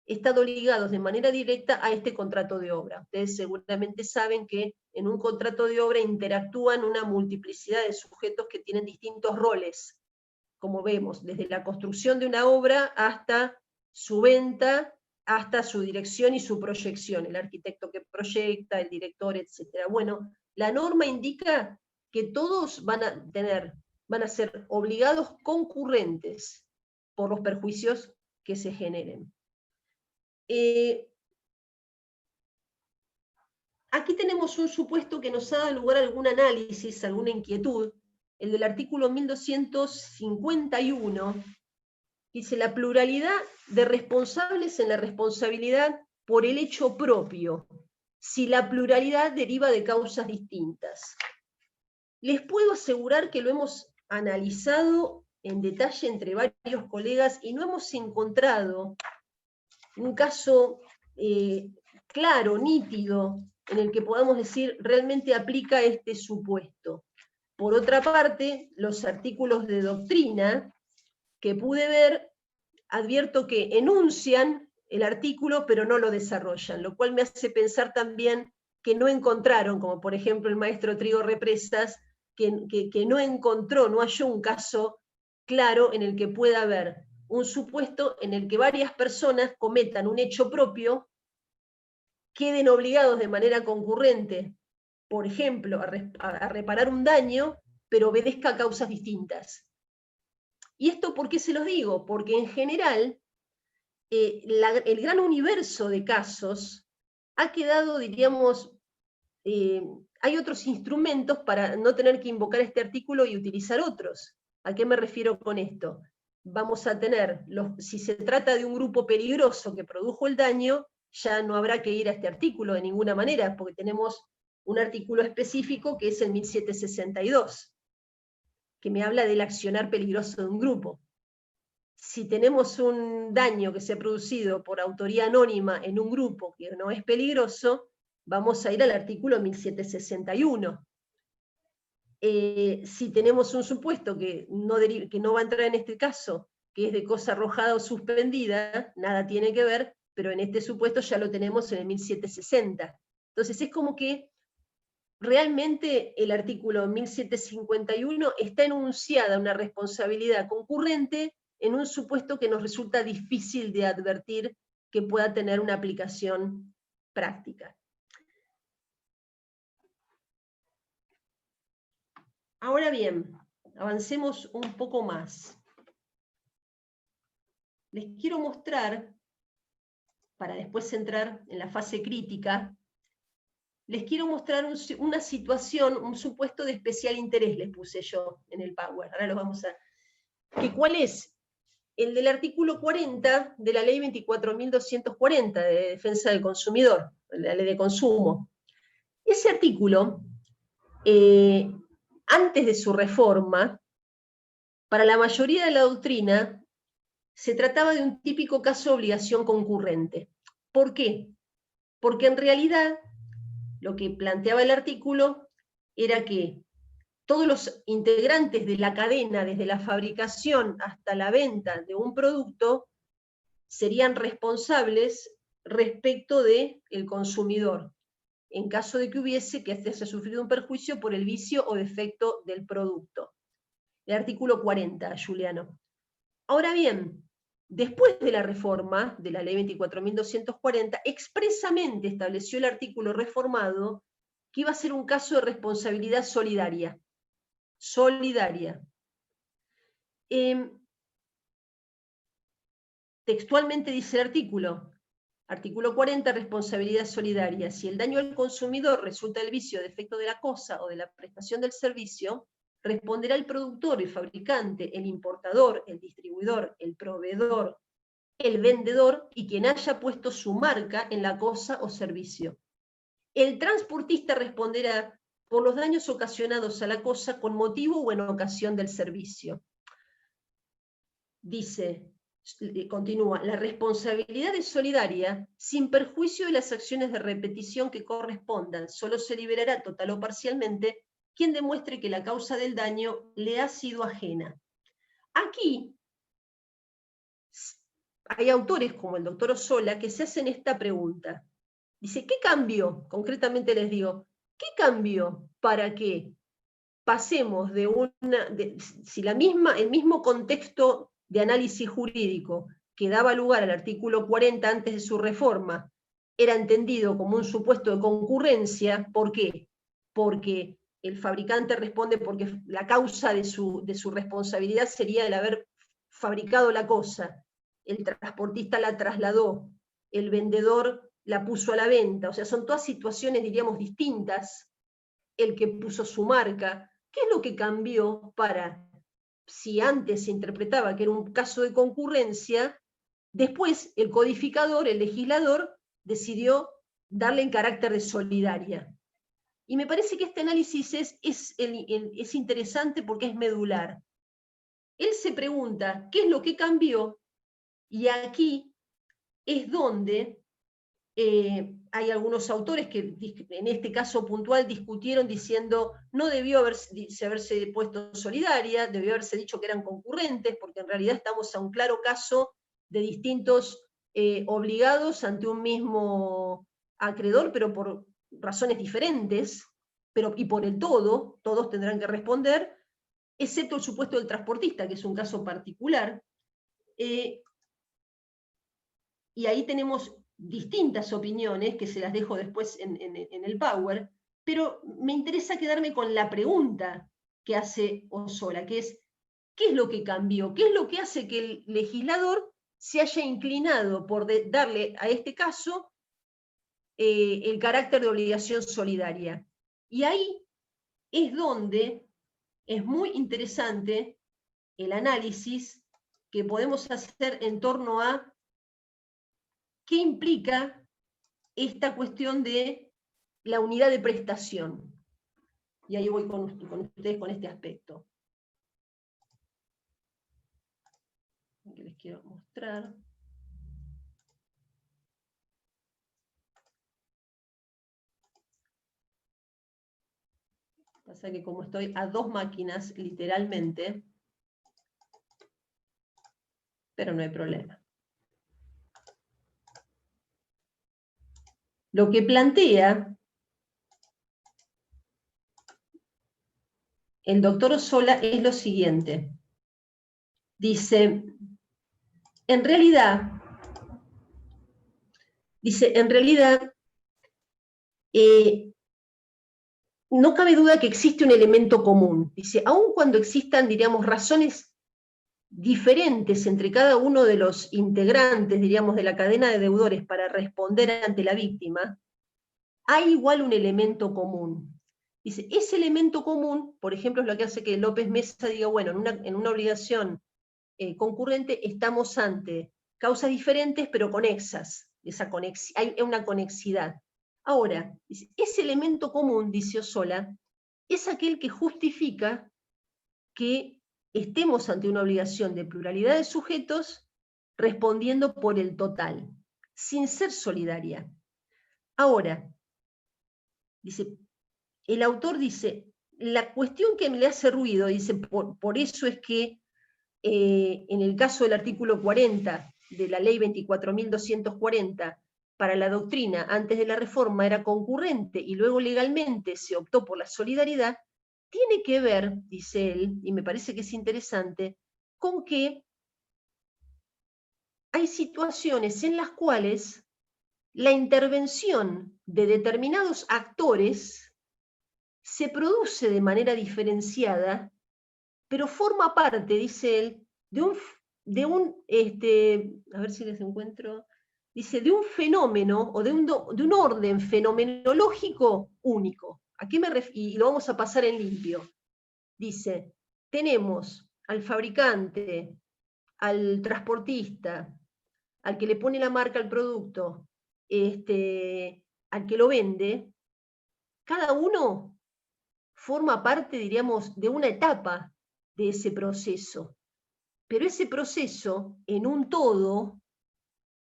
estado ligados de manera directa a este contrato de obra. Ustedes seguramente saben que en un contrato de obra interactúan una multiplicidad de sujetos que tienen distintos roles, como vemos, desde la construcción de una obra hasta su venta, hasta su dirección y su proyección, el arquitecto que proyecta, el director, etc. Bueno, la norma indica que todos van a ser obligados concurrentes por los perjuicios que se generen. Aquí tenemos un supuesto que nos ha dado lugar a algún análisis, alguna inquietud, el del artículo 1251, dice la pluralidad de responsables en la responsabilidad por el hecho propio, si la pluralidad deriva de causas distintas. Les puedo asegurar que lo hemos analizado en detalle entre varios colegas y no hemos encontrado un caso claro, nítido, en el que podamos decir realmente aplica este supuesto. Por otra parte, los artículos de doctrina que pude ver, advierto que enuncian el artículo, pero no lo desarrollan, lo cual me hace pensar también que no encontraron, como por ejemplo el maestro Trigo Represas, que no encontró, no halló un caso claro en el que pueda haber un supuesto en el que varias personas cometan un hecho propio, queden obligados de manera concurrente, por ejemplo, a reparar un daño, pero obedezca a causas distintas. ¿Y esto por qué se los digo? Porque en general el gran universo de casos ha quedado, diríamos, hay otros instrumentos para no tener que invocar este artículo y utilizar otros. ¿A qué me refiero con esto? Vamos a tener, si se trata de un grupo peligroso que produjo el daño, ya no habrá que ir a este artículo de ninguna manera, porque tenemos un artículo específico que es el 1762, que me habla del accionar peligroso de un grupo. Si tenemos un daño que se ha producido por autoría anónima en un grupo que no es peligroso, vamos a ir al artículo 1761. Si tenemos un supuesto que no va a entrar en este caso, que es de cosa arrojada o suspendida, nada tiene que ver, pero en este supuesto ya lo tenemos en el 1760. Entonces es como que realmente el artículo 1751 está enunciada una responsabilidad concurrente en un supuesto que nos resulta difícil de advertir que pueda tener una aplicación práctica. Ahora bien, avancemos un poco más. Les quiero mostrar, para después entrar en la fase crítica, les quiero mostrar una situación, un supuesto de especial interés, les puse yo en el Power. Ahora lo vamos a... ¿Cuál es? El del artículo 40 de la ley 24.240 de defensa del consumidor, la ley de consumo. Ese artículo, antes de su reforma, para la mayoría de la doctrina, se trataba de un típico caso de obligación concurrente. ¿Por qué? Porque en realidad lo que planteaba el artículo era que todos los integrantes de la cadena, desde la fabricación hasta la venta de un producto, serían responsables respecto del consumidor, en caso de que hubiese que haya sufrido un perjuicio por el vicio o defecto del producto. El artículo 40, Juliano. Ahora bien, después de la reforma de la ley 24.240, expresamente estableció el artículo reformado que iba a ser un caso de responsabilidad solidaria. Solidaria. Textualmente dice el artículo 40, responsabilidad solidaria. Si el daño al consumidor resulta del vicio o defecto de la cosa o de la prestación del servicio, responderá el productor, el fabricante, el importador, el distribuidor, el proveedor, el vendedor y quien haya puesto su marca en la cosa o servicio. El transportista responderá por los daños ocasionados a la cosa con motivo o en ocasión del servicio. Dice, continúa, la responsabilidad es solidaria sin perjuicio de las acciones de repetición que correspondan. Solo se liberará total o parcialmente quien demuestre que la causa del daño le ha sido ajena. Aquí hay autores como el doctor Ossola que se hacen esta pregunta. Dice, ¿qué cambió? Concretamente les digo, ¿qué cambió para que pasemos de si el mismo contexto de análisis jurídico que daba lugar al artículo 40 antes de su reforma era entendido como un supuesto de concurrencia? ¿Por qué? Porque el fabricante responde porque la causa de su responsabilidad sería el haber fabricado la cosa, el transportista la trasladó, el vendedor la puso a la venta, o sea, son todas situaciones, diríamos, distintas, el que puso su marca. ¿Qué es lo que cambió para, si antes se interpretaba que era un caso de concurrencia, después el codificador, el legislador, decidió darle en carácter de solidaria? Y me parece que este análisis es interesante porque es medular. Él se pregunta, ¿qué es lo que cambió? Y aquí es donde hay algunos autores que en este caso puntual discutieron diciendo no debió haberse puesto solidaria, debió haberse dicho que eran concurrentes, porque en realidad estamos a un claro caso de distintos obligados ante un mismo acreedor, pero por razones diferentes, y por el todo, todos tendrán que responder, excepto el supuesto del transportista, que es un caso particular. Y ahí tenemos distintas opiniones, que se las dejo después en el Power, pero me interesa quedarme con la pregunta que hace Ossola, que es, ¿qué es lo que cambió? ¿Qué es lo que hace que el legislador se haya inclinado por darle a este caso el carácter de obligación solidaria? Y ahí es donde es muy interesante el análisis que podemos hacer en torno a qué implica esta cuestión de la unidad de prestación. Y ahí voy con ustedes con este aspecto. Que les quiero mostrar. Pasa que como estoy a dos máquinas, literalmente, pero no hay problema. Lo que plantea el doctor Ossola es lo siguiente. Dice, en realidad, no cabe duda que existe un elemento común. Dice, aun cuando existan, diríamos, razones diferentes entre cada uno de los integrantes, diríamos, de la cadena de deudores para responder ante la víctima, hay igual un elemento común. Dice, ese elemento común, por ejemplo, es lo que hace que López Mesa diga, bueno, en una obligación concurrente estamos ante causas diferentes pero conexas. Hay una conexidad. Ahora, ese elemento común, dice Ossola, es aquel que justifica que estemos ante una obligación de pluralidad de sujetos respondiendo por el total, sin ser solidaria. Ahora, dice, el autor dice, la cuestión que me le hace ruido, dice, por eso es que en el caso del artículo 40 de la ley 24.240, para la doctrina antes de la reforma era concurrente y luego legalmente se optó por la solidaridad, tiene que ver, dice él, y me parece que es interesante, con que hay situaciones en las cuales la intervención de determinados actores se produce de manera diferenciada, pero forma parte, dice él, de un a ver si les encuentro, dice, de un fenómeno o de un orden fenomenológico único. ¿A qué me refiero? Y lo vamos a pasar en limpio. Dice, tenemos al fabricante, al transportista, al que le pone la marca al producto, al que lo vende, cada uno forma parte, diríamos, de una etapa de ese proceso. Pero ese proceso, en un todo,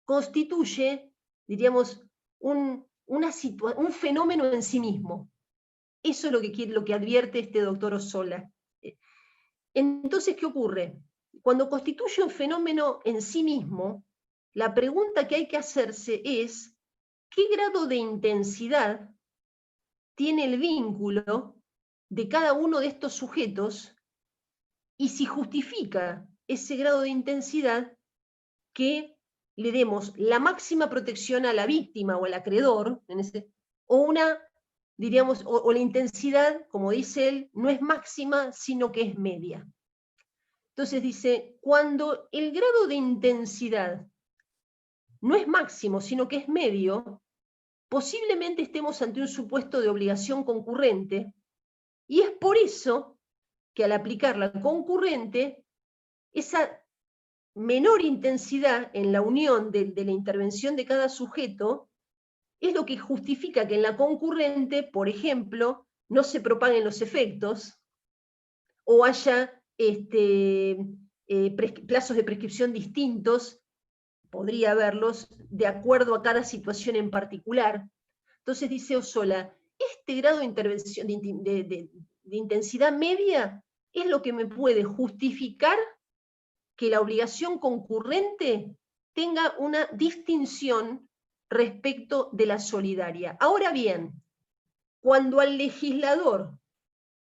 constituye, diríamos, un fenómeno en sí mismo. Eso es lo que advierte este doctor Ossola. Entonces, ¿qué ocurre? Cuando constituye un fenómeno en sí mismo, la pregunta que hay que hacerse es, ¿qué grado de intensidad tiene el vínculo de cada uno de estos sujetos y si justifica ese grado de intensidad que le demos la máxima protección a la víctima o al acreedor, diríamos, o la intensidad, como dice él, no es máxima, sino que es media. Entonces dice, cuando el grado de intensidad no es máximo, sino que es medio, posiblemente estemos ante un supuesto de obligación concurrente, y es por eso que al aplicar la concurrente, esa menor intensidad en la unión de la intervención de cada sujeto es lo que justifica que en la concurrente, por ejemplo, no se propaguen los efectos o haya plazos de prescripción distintos, podría haberlos, de acuerdo a cada situación en particular. Entonces dice Ossola, este grado de intervención de intensidad media es lo que me puede justificar que la obligación concurrente tenga una distinción respecto de la solidaria. Ahora bien, cuando al legislador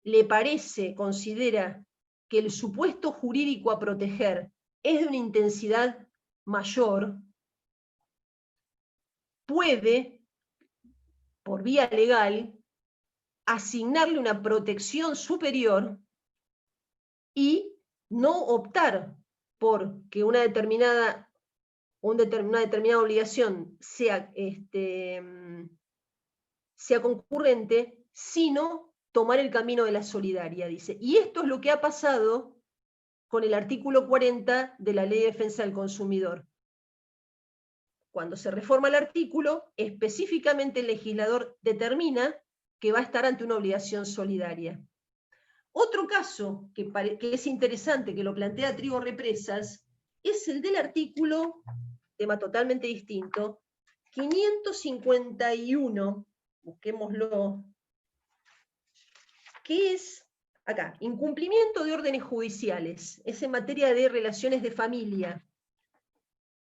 le parece, considera que el supuesto jurídico a proteger es de una intensidad mayor, puede, por vía legal, asignarle una protección superior y no optar por que una determinada obligación sea concurrente, sino tomar el camino de la solidaria, dice. Y esto es lo que ha pasado con el artículo 40 de la Ley de Defensa del Consumidor. Cuando se reforma el artículo, específicamente el legislador determina que va a estar ante una obligación solidaria. Otro caso que es interesante, que lo plantea Trigo Represas, es el del artículo, tema totalmente distinto, 551, busquémoslo, que es, acá, incumplimiento de órdenes judiciales, es en materia de relaciones de familia.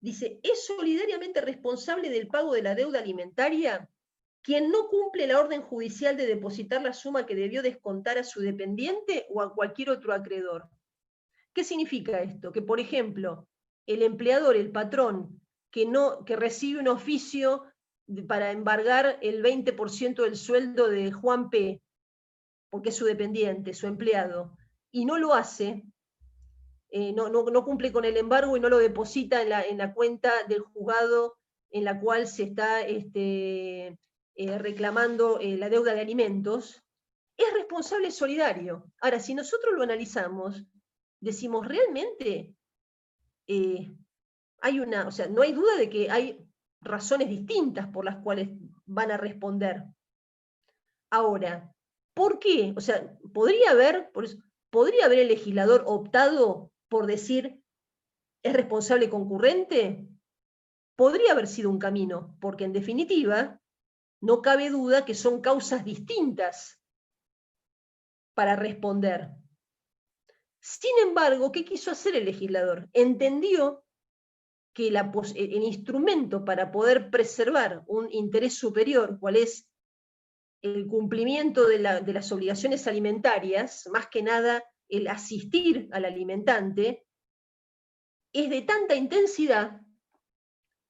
Dice, es solidariamente responsable del pago de la deuda alimentaria quien no cumple la orden judicial de depositar la suma que debió descontar a su dependiente o a cualquier otro acreedor. ¿Qué significa esto? Que, por ejemplo, el empleador, el patrón, que recibe un oficio para embargar el 20% del sueldo de Juan P., porque es su dependiente, su empleado, y no lo hace, no cumple con el embargo y no lo deposita en la cuenta del juzgado en la cual se está reclamando la deuda de alimentos, es responsable solidario. Ahora, si nosotros lo analizamos, decimos, realmente o sea, no hay duda de que hay razones distintas por las cuales van a responder. Ahora, ¿por qué? O sea, podría haber el legislador optado por decir es responsable concurrente. Podría haber sido un camino, porque en definitiva no cabe duda que son causas distintas para responder. Sin embargo, ¿qué quiso hacer el legislador? Entendió que el instrumento para poder preservar un interés superior, cual es el cumplimiento de las obligaciones alimentarias, más que nada el asistir al alimentante, es de tanta intensidad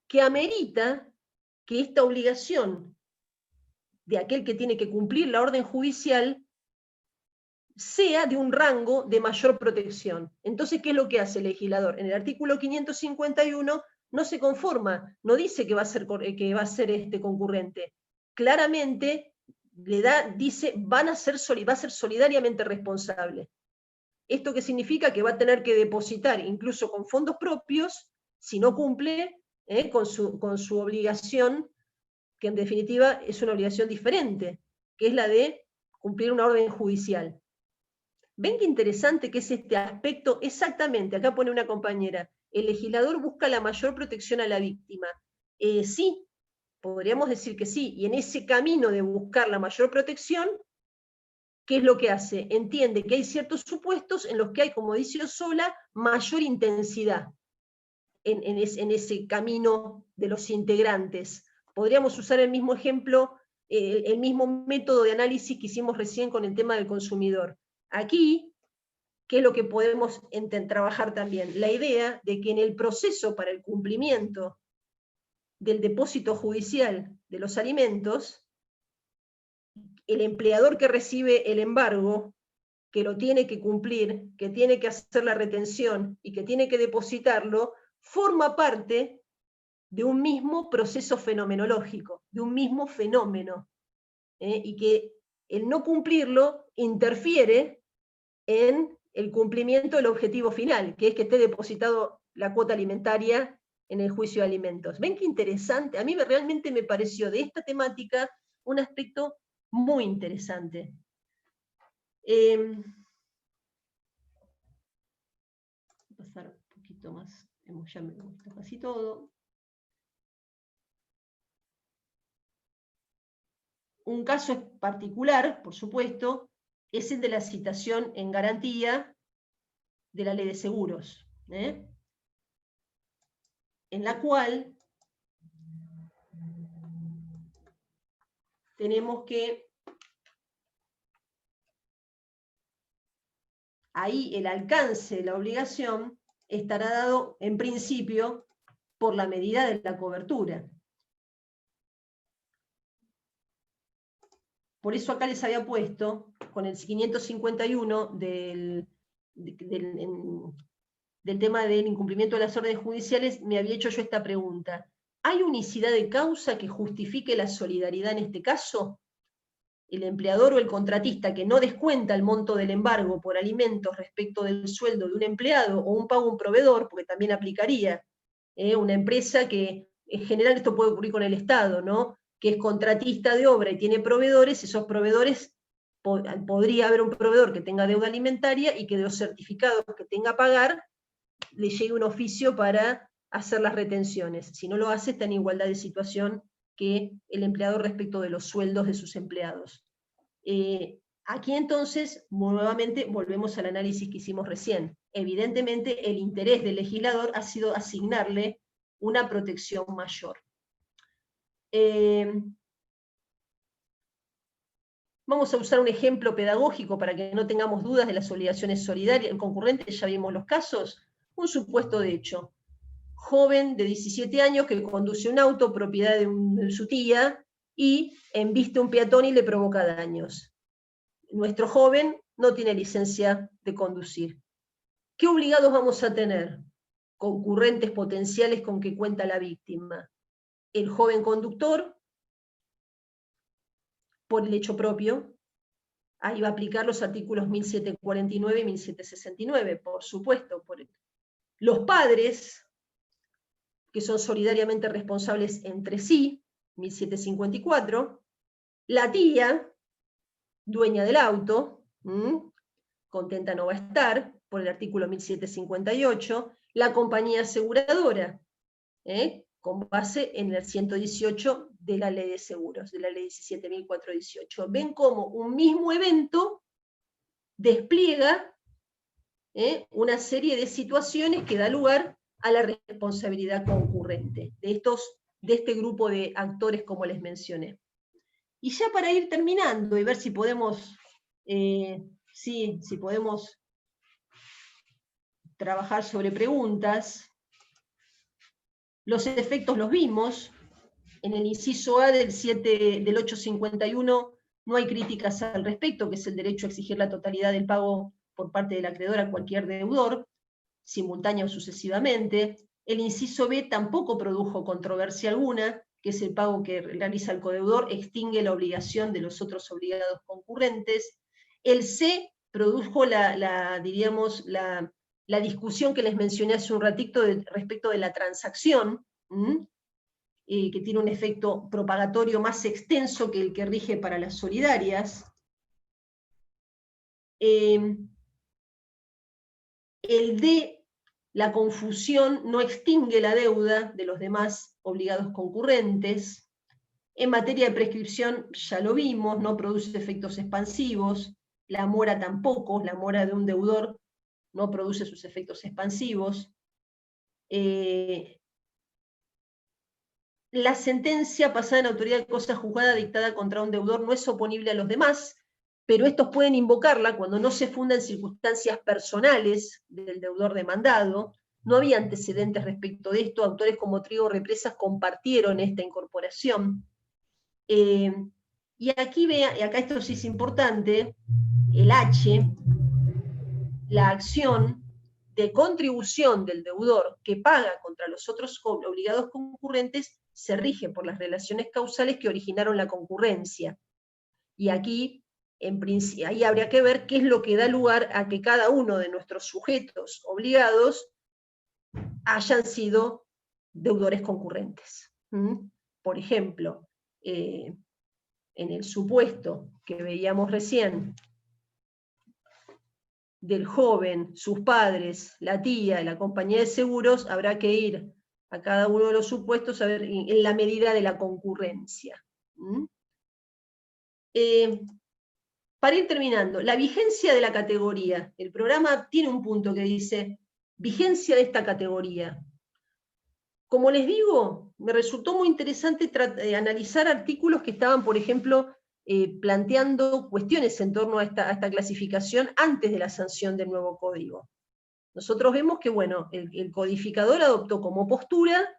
que amerita que esta obligación de aquel que tiene que cumplir la orden judicial sea de un rango de mayor protección. Entonces, ¿qué es lo que hace el legislador? En el artículo 551 no se conforma, no dice que va a ser concurrente. Claramente dice, va a ser solidariamente responsable. ¿Esto qué significa? Que va a tener que depositar, incluso con fondos propios, si no cumple con su obligación, que en definitiva es una obligación diferente, que es la de cumplir una orden judicial. ¿Ven qué interesante que es este aspecto? Exactamente, acá pone una compañera, el legislador busca la mayor protección a la víctima. Sí, podríamos decir que sí, y en ese camino de buscar la mayor protección, ¿qué es lo que hace? Entiende que hay ciertos supuestos en los que hay, como dice Osola, mayor intensidad en ese camino de los integrantes. Podríamos usar el mismo ejemplo, el mismo método de análisis que hicimos recién con el tema del consumidor. Aquí, ¿qué es lo que podemos trabajar también? La idea de que en el proceso para el cumplimiento del depósito judicial de los alimentos, el empleador que recibe el embargo, que lo tiene que cumplir, que tiene que hacer la retención y que tiene que depositarlo, forma parte de un mismo proceso fenomenológico, de un mismo fenómeno, y que el no cumplirlo interfiere en el cumplimiento del objetivo final, que es que esté depositado la cuota alimentaria en el juicio de alimentos. ¿Ven qué interesante? A mí realmente me pareció de esta temática un aspecto muy interesante. Voy a pasar un poquito más, ya me gusta casi todo. Un caso particular, por supuesto, es el de la citación en garantía de la ley de seguros, en la cual tenemos que ahí el alcance de la obligación estará dado en principio por la medida de la cobertura. Por eso acá les había puesto, con el 551 del tema del incumplimiento de las órdenes judiciales, me había hecho yo esta pregunta. ¿Hay unicidad de causa que justifique la solidaridad en este caso? El empleador o el contratista que no descuenta el monto del embargo por alimentos respecto del sueldo de un empleado o un pago a un proveedor, porque también aplicaría una empresa que, en general esto puede ocurrir con el Estado, ¿no? Que es contratista de obra y tiene proveedores, esos proveedores, podría haber un proveedor que tenga deuda alimentaria y que de los certificados que tenga a pagar le llegue un oficio para hacer las retenciones. Si no lo hace, está en igualdad de situación que el empleador respecto de los sueldos de sus empleados. Aquí entonces, nuevamente, volvemos al análisis que hicimos recién. Evidentemente, el interés del legislador ha sido asignarle una protección mayor. Vamos a usar un ejemplo pedagógico para que no tengamos dudas de las obligaciones solidarias, concurrentes, ya vimos los casos. Un supuesto de hecho. Joven de 17 años que conduce un auto, propiedad de su tía, y embiste a un peatón y le provoca daños. Nuestro joven no tiene licencia de conducir. ¿Qué obligados vamos a tener? Concurrentes potenciales con que cuenta la víctima. El joven conductor, por el hecho propio, ahí va a aplicar los artículos 1749 y 1769, por supuesto. Los padres, que son solidariamente responsables entre sí, 1754, la tía, dueña del auto, contenta no va a estar, por el artículo 1758, la compañía aseguradora, con base en el 118 de la ley de seguros, de la ley 17.418. Ven cómo un mismo evento despliega una serie de situaciones que da lugar a la responsabilidad concurrente de este grupo de actores, como les mencioné. Y ya para ir terminando y ver si podemos, si podemos trabajar sobre preguntas, los efectos los vimos. En el inciso A del 851 no hay críticas al respecto, que es el derecho a exigir la totalidad del pago por parte del acreedor a cualquier deudor, simultánea o sucesivamente. El inciso B tampoco produjo controversia alguna, que es el pago que realiza el codeudor, extingue la obligación de los otros obligados concurrentes. El C produjo la discusión que les mencioné hace un ratito respecto de la transacción, que tiene un efecto propagatorio más extenso que el que rige para las solidarias. El D, la confusión, no extingue la deuda de los demás obligados concurrentes. En materia de prescripción, ya lo vimos, no produce efectos expansivos. La mora tampoco, la mora de un deudor no produce sus efectos expansivos. La sentencia pasada en autoridad de cosa juzgada dictada contra un deudor no es oponible a los demás, pero estos pueden invocarla cuando no se funda en circunstancias personales del deudor demandado. No había antecedentes respecto de esto, autores como Trigo Represas compartieron esta incorporación. Y aquí y acá esto sí es importante, el H, la acción de contribución del deudor que paga contra los otros obligados concurrentes se rige por las relaciones causales que originaron la concurrencia. Y aquí, ahí habría que ver qué es lo que da lugar a que cada uno de nuestros sujetos obligados hayan sido deudores concurrentes. Por ejemplo, en el supuesto que veíamos recién, del joven, sus padres, la tía, la compañía de seguros, habrá que ir a cada uno de los supuestos a ver en la medida de la concurrencia. Para ir terminando, la vigencia de la categoría. El programa tiene un punto que dice, vigencia de esta categoría. Como les digo, me resultó muy interesante analizar artículos que estaban, por ejemplo, planteando cuestiones en torno a esta clasificación antes de la sanción del nuevo código. Nosotros vemos que, bueno, el codificador adoptó como postura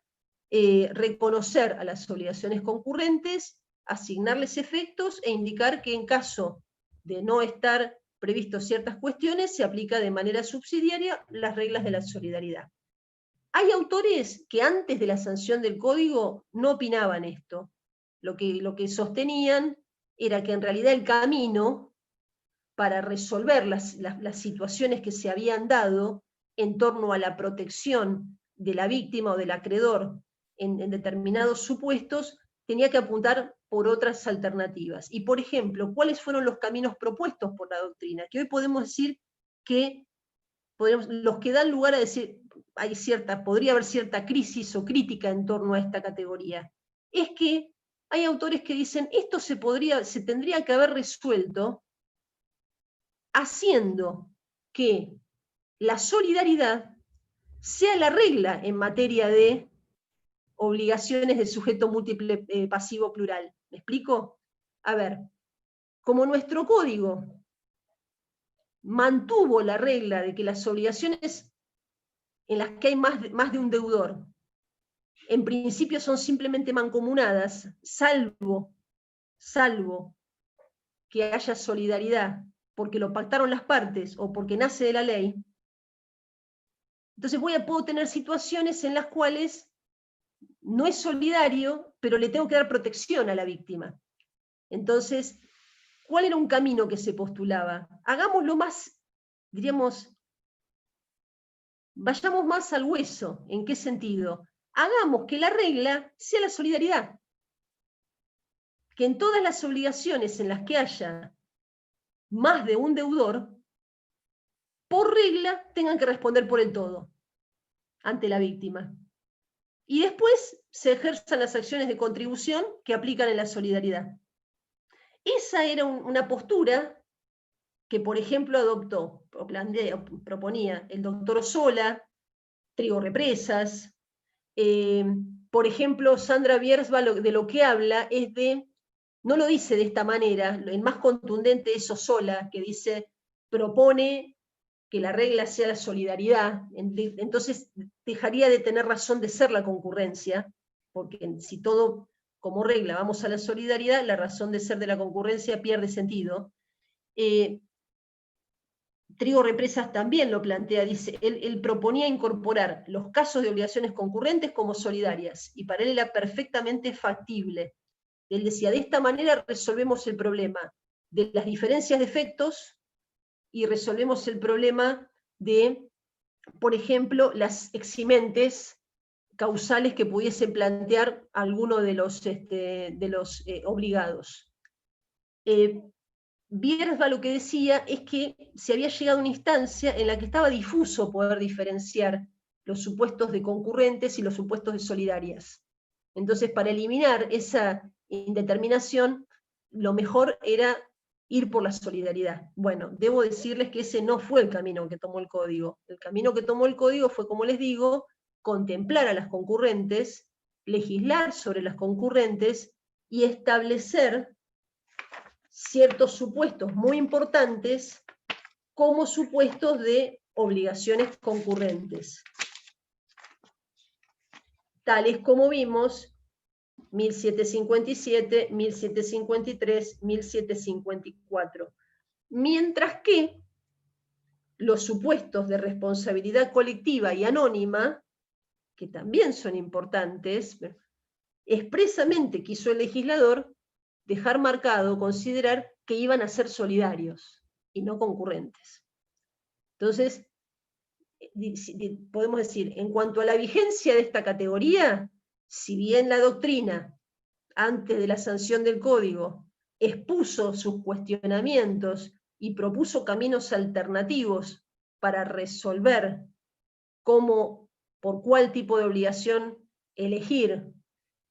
reconocer a las obligaciones concurrentes, asignarles efectos e indicar que en caso de no estar previstos ciertas cuestiones, se aplica de manera subsidiaria las reglas de la solidaridad. Hay autores que antes de la sanción del código no opinaban esto. Lo que sostenían era que en realidad el camino para resolver las situaciones que se habían dado en torno a la protección de la víctima o del acreedor en determinados supuestos, tenía que apuntar por otras alternativas. Y, por ejemplo, ¿cuáles fueron los caminos propuestos por la doctrina? Que hoy podemos decir que los que dan lugar a decir podría haber cierta crisis o crítica en torno a esta categoría. Es que hay autores que dicen, esto se tendría que haber resuelto haciendo que la solidaridad sea la regla en materia de obligaciones de sujeto múltiple pasivo plural. ¿Me explico? A ver, como nuestro código mantuvo la regla de que las obligaciones en las que hay más de un deudor, en principio son simplemente mancomunadas, salvo que haya solidaridad, porque lo pactaron las partes o porque nace de la ley, entonces puedo tener situaciones en las cuales no es solidario, pero le tengo que dar protección a la víctima. Entonces, ¿cuál era un camino que se postulaba? Hagámoslo más, diríamos, vayamos más al hueso. ¿En qué sentido? Hagamos que la regla sea la solidaridad. Que en todas las obligaciones en las que haya más de un deudor, por regla tengan que responder por el todo ante la víctima. Y después se ejerzan las acciones de contribución que aplican en la solidaridad. Esa era una postura que, por ejemplo, adoptó, proponía el doctor Osola, Trigo Represas. Por ejemplo, Sandra Biersma de lo que habla es no lo dice de esta manera, el más contundente es Osola, que propone que la regla sea la solidaridad, entonces dejaría de tener razón de ser la concurrencia, porque si todo como regla vamos a la solidaridad, la razón de ser de la concurrencia pierde sentido. Trigo Represas también lo plantea, dice, él proponía incorporar los casos de obligaciones concurrentes como solidarias, y para él era perfectamente factible. Él decía, de esta manera resolvemos el problema de las diferencias de efectos y resolvemos el problema de, por ejemplo, las eximentes causales que pudiesen plantear alguno de los obligados. Biersma lo que decía es que se había llegado a una instancia en la que estaba difuso poder diferenciar los supuestos de concurrentes y los supuestos de solidarias. Entonces, para eliminar esa indeterminación, lo mejor era ir por la solidaridad. Bueno, debo decirles que ese no fue el camino que tomó el código. El camino que tomó el código fue, como les digo, contemplar a las concurrentes, legislar sobre las concurrentes y establecer ciertos supuestos muy importantes como supuestos de obligaciones concurrentes, tales como vimos 1757, 1753, 1754. Mientras que los supuestos de responsabilidad colectiva y anónima, que también son importantes, expresamente quiso el legislador dejar marcado, considerar que iban a ser solidarios y no concurrentes. Entonces, podemos decir, en cuanto a la vigencia de esta categoría, si bien la doctrina, antes de la sanción del código, expuso sus cuestionamientos y propuso caminos alternativos para resolver por cuál tipo de obligación elegir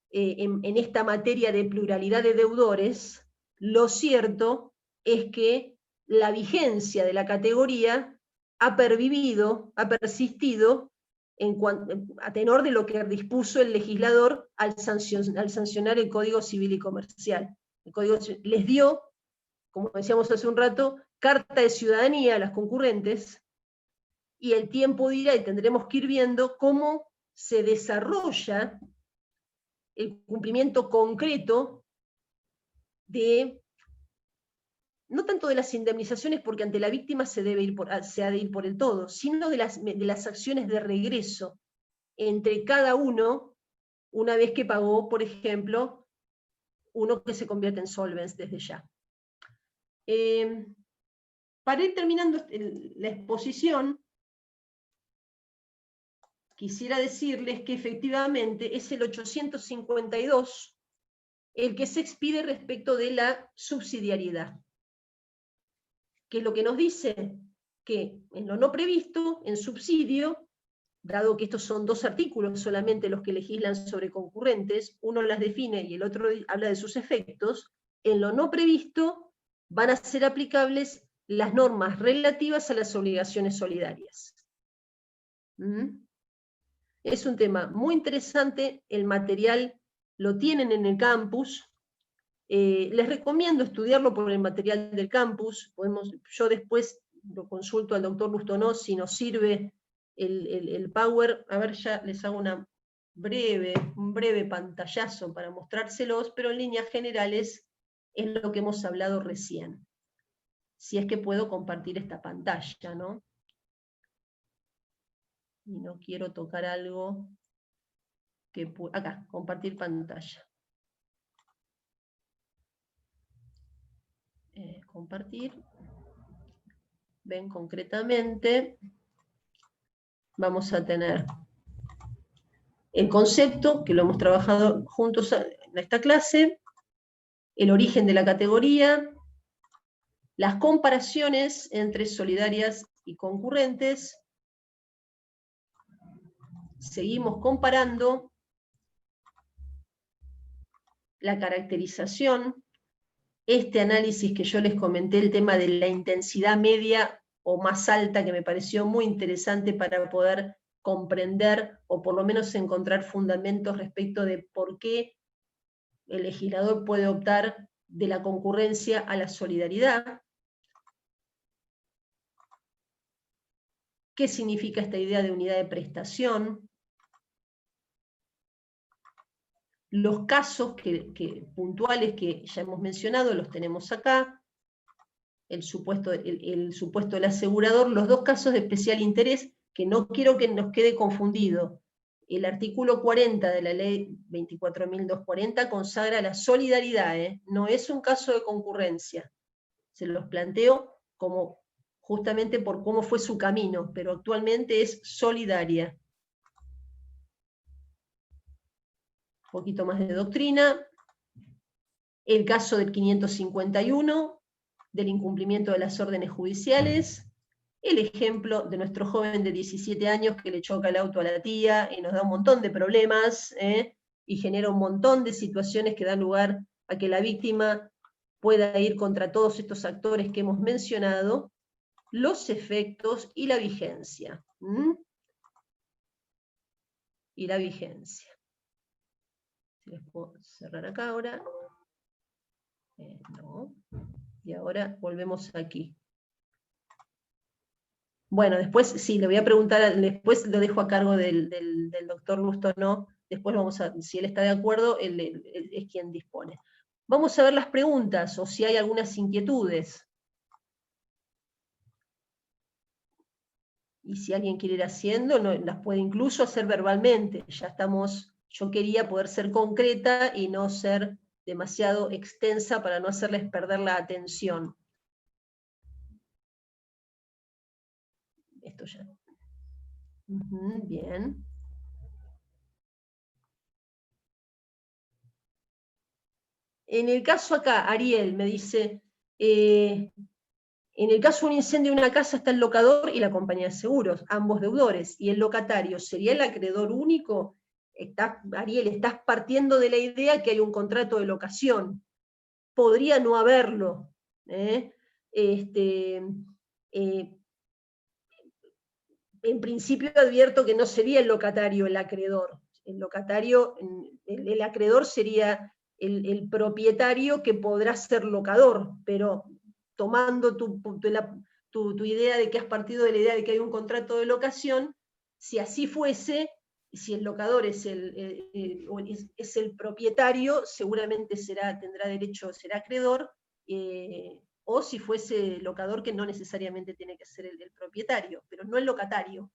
en esta materia de pluralidad de deudores, lo cierto es que la vigencia de la categoría ha persistido a tenor de lo que dispuso el legislador al sancionar el Código Civil y Comercial. El Código les dio, como decíamos hace un rato, carta de ciudadanía a las concurrentes, y el tiempo dirá, y tendremos que ir viendo cómo se desarrolla el cumplimiento concreto no tanto de las indemnizaciones, porque ante la víctima se ha de ir por el todo, sino de las acciones de regreso entre cada uno, una vez que pagó, por ejemplo, uno que se convierte en solvens desde ya. Para ir terminando la exposición, quisiera decirles que efectivamente es el 852 el que se expide respecto de la subsidiariedad, que es lo que nos dice que en lo no previsto, en subsidio, dado que estos son dos artículos solamente los que legislan sobre concurrentes, uno las define y el otro habla de sus efectos, en lo no previsto van a ser aplicables las normas relativas a las obligaciones solidarias. Es un tema muy interesante, el material lo tienen en el campus, Les recomiendo estudiarlo por el material del campus. Yo después lo consulto al doctor Lustonó si nos sirve el Power. A ver, ya les hago un breve pantallazo para mostrárselos, pero en líneas generales es lo que hemos hablado recién. Si es que puedo compartir esta pantalla, ¿no? Y no quiero tocar algo que... Acá, compartir pantalla. Compartir. Ven concretamente. Vamos a tener el concepto, que lo hemos trabajado juntos en esta clase, el origen de la categoría, las comparaciones entre solidarias y concurrentes. Seguimos comparando la caracterización, este análisis que yo les comenté, el tema de la intensidad media o más alta, que me pareció muy interesante para poder comprender o por lo menos encontrar fundamentos respecto de por qué el legislador puede optar de la concurrencia a la solidaridad. ¿Qué significa esta idea de unidad de prestación? Los casos puntuales que ya hemos mencionado, los tenemos acá. El supuesto del asegurador, los dos casos de especial interés, que no quiero que nos quede confundido. El artículo 40 de la ley 24.240 consagra la solidaridad, no es un caso de concurrencia. Se los planteo como justamente por cómo fue su camino, pero actualmente es solidaria. Un poquito más de doctrina. El caso del 551, del incumplimiento de las órdenes judiciales. El ejemplo de nuestro joven de 17 años que le choca el auto a la tía y nos da un montón de problemas, y genera un montón de situaciones que dan lugar a que la víctima pueda ir contra todos estos actores que hemos mencionado, los efectos y la vigencia. Y la vigencia. Si les puedo cerrar acá ahora. No. Y ahora volvemos aquí. Bueno, después sí, le voy a preguntar, después lo dejo a cargo del doctor Lustonó, después vamos a, si él está de acuerdo, él es quien dispone. Vamos a ver las preguntas, o si hay algunas inquietudes. Y si alguien quiere ir haciendo, las puede incluso hacer verbalmente. Ya estamos, yo quería poder ser concreta y no ser demasiado extensa para no hacerles perder la atención. Esto ya. Bien. En el caso acá, Ariel me dice, en el caso de un incendio en una casa está el locador y la compañía de seguros, ambos deudores, y el locatario, ¿sería el acreedor único? Ariel, estás partiendo de la idea que hay un contrato de locación. Podría no haberlo. En principio advierto que no sería el locatario el acreedor. El acreedor sería el propietario que podrá ser locador, pero tomando tu idea de que has partido de la idea de que hay un contrato de locación, si así fuese, si el locador es el propietario, seguramente tendrá derecho, será acreedor, o si fuese locador, que no necesariamente tiene que ser el propietario, pero no el locatario.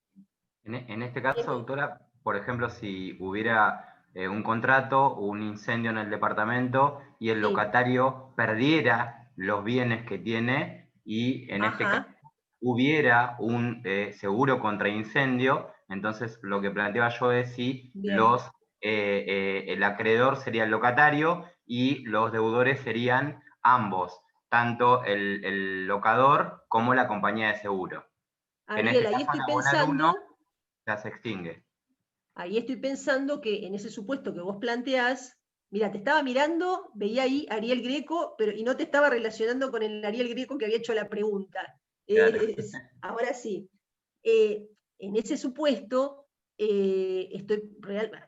En este caso, doctora, por ejemplo, si hubiera un contrato o un incendio en el departamento y el locatario perdiera los bienes que tiene y en este caso hubiera un seguro contra incendio, entonces lo que planteaba yo es si el acreedor sería el locatario y los deudores serían ambos, tanto el locador como la compañía de seguro.
Ariel, ahí estoy pensando...
ya se extingue.
Ahí estoy pensando que en ese supuesto que vos planteás, mira, te estaba mirando, veía ahí Ariel Greco, y no te estaba relacionando con el Ariel Greco que había hecho la pregunta. Claro. Ahora sí. En ese supuesto,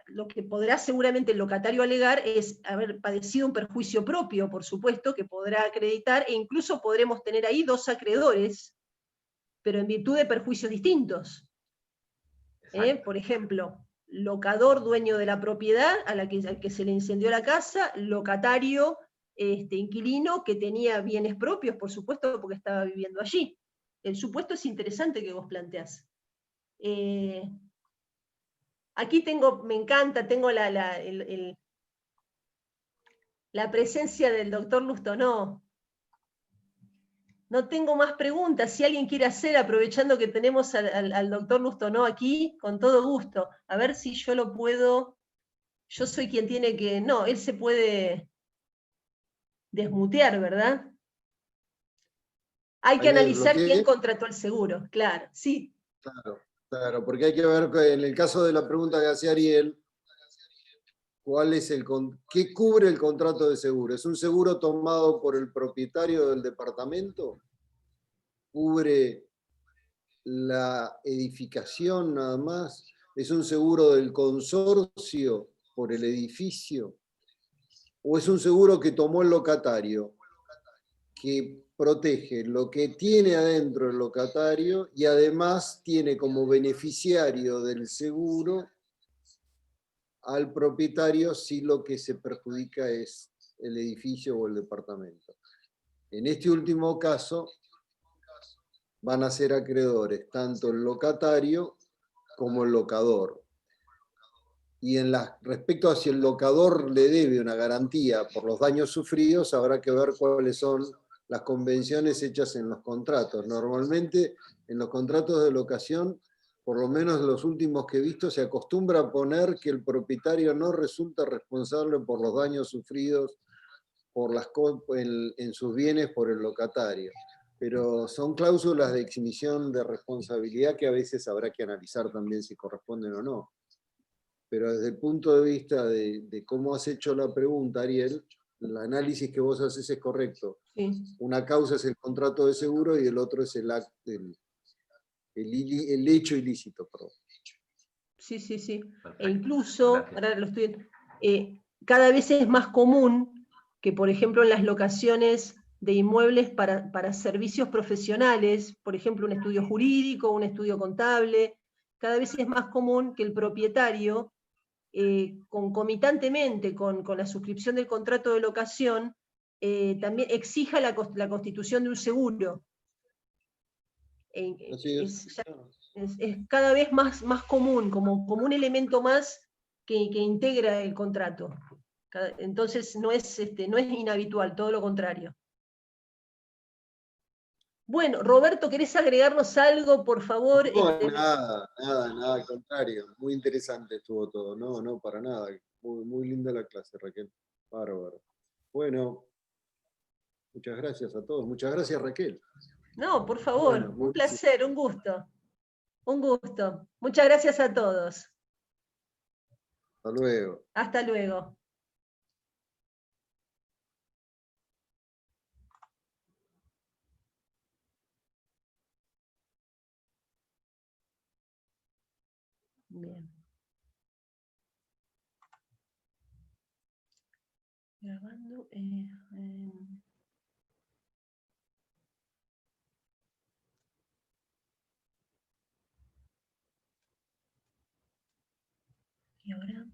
lo que podrá seguramente el locatario alegar es haber padecido un perjuicio propio, por supuesto, que podrá acreditar, e incluso podremos tener ahí dos acreedores, pero en virtud de perjuicios distintos. Por ejemplo, locador, dueño de la propiedad al que se le incendió la casa, locatario, inquilino que tenía bienes propios, por supuesto, porque estaba viviendo allí. El supuesto es interesante que vos planteás. Aquí me encanta, tengo la presencia del doctor Lustonó. No tengo más preguntas. Si alguien quiere hacer, aprovechando que tenemos al doctor Lustonó aquí, con todo gusto. A ver si yo lo puedo. Yo soy quien tiene que. No, él se puede desmutear, ¿verdad? Hay que analizar quién contrató el seguro, claro, sí.
Claro, porque hay que ver que en el caso de la pregunta que hacía Ariel, ¿qué cubre el contrato de seguro? ¿Es un seguro tomado por el propietario del departamento? ¿Cubre la edificación nada más? ¿Es un seguro del consorcio por el edificio? ¿O es un seguro que tomó el locatario, que protege lo que tiene adentro el locatario y además tiene como beneficiario del seguro al propietario si lo que se perjudica es el edificio o el departamento? En este último caso, van a ser acreedores tanto el locatario como el locador. Y respecto a si el locador le debe una garantía por los daños sufridos, habrá que ver cuáles son las convenciones hechas en los contratos. Normalmente, en los contratos de locación, por lo menos los últimos que he visto, se acostumbra a poner que el propietario no resulta responsable por los daños sufridos en sus bienes por el locatario. Pero son cláusulas de exhibición de responsabilidad que a veces habrá que analizar también si corresponden o no. Pero desde el punto de vista de cómo has hecho la pregunta, Ariel, el análisis que vos haces es correcto.
Sí.
Una causa es el contrato de seguro y el otro es el hecho ilícito. Perdón.
Sí.
Perfecto.
E incluso, ahora cada vez es más común que, por ejemplo, en las locaciones de inmuebles para servicios profesionales, por ejemplo, un estudio jurídico, un estudio contable, cada vez es más común que el propietario, concomitantemente con la suscripción del contrato de locación, también exija la constitución de un seguro. Es cada vez más común, como un elemento más que integra el contrato. Entonces no es inhabitual, todo lo contrario. Bueno, Roberto, ¿querés agregarnos algo, por favor?
No, nada, al contrario. Muy interesante estuvo todo. No, para nada. Muy linda la clase, Raquel. Bárbaro. Bueno, muchas gracias a todos. Muchas gracias, Raquel.
No, por favor,
Bueno,
un placer, un gusto. Un gusto. Muchas gracias a todos.
Hasta luego.
Hasta luego. Bien. Grabando. Y ahora.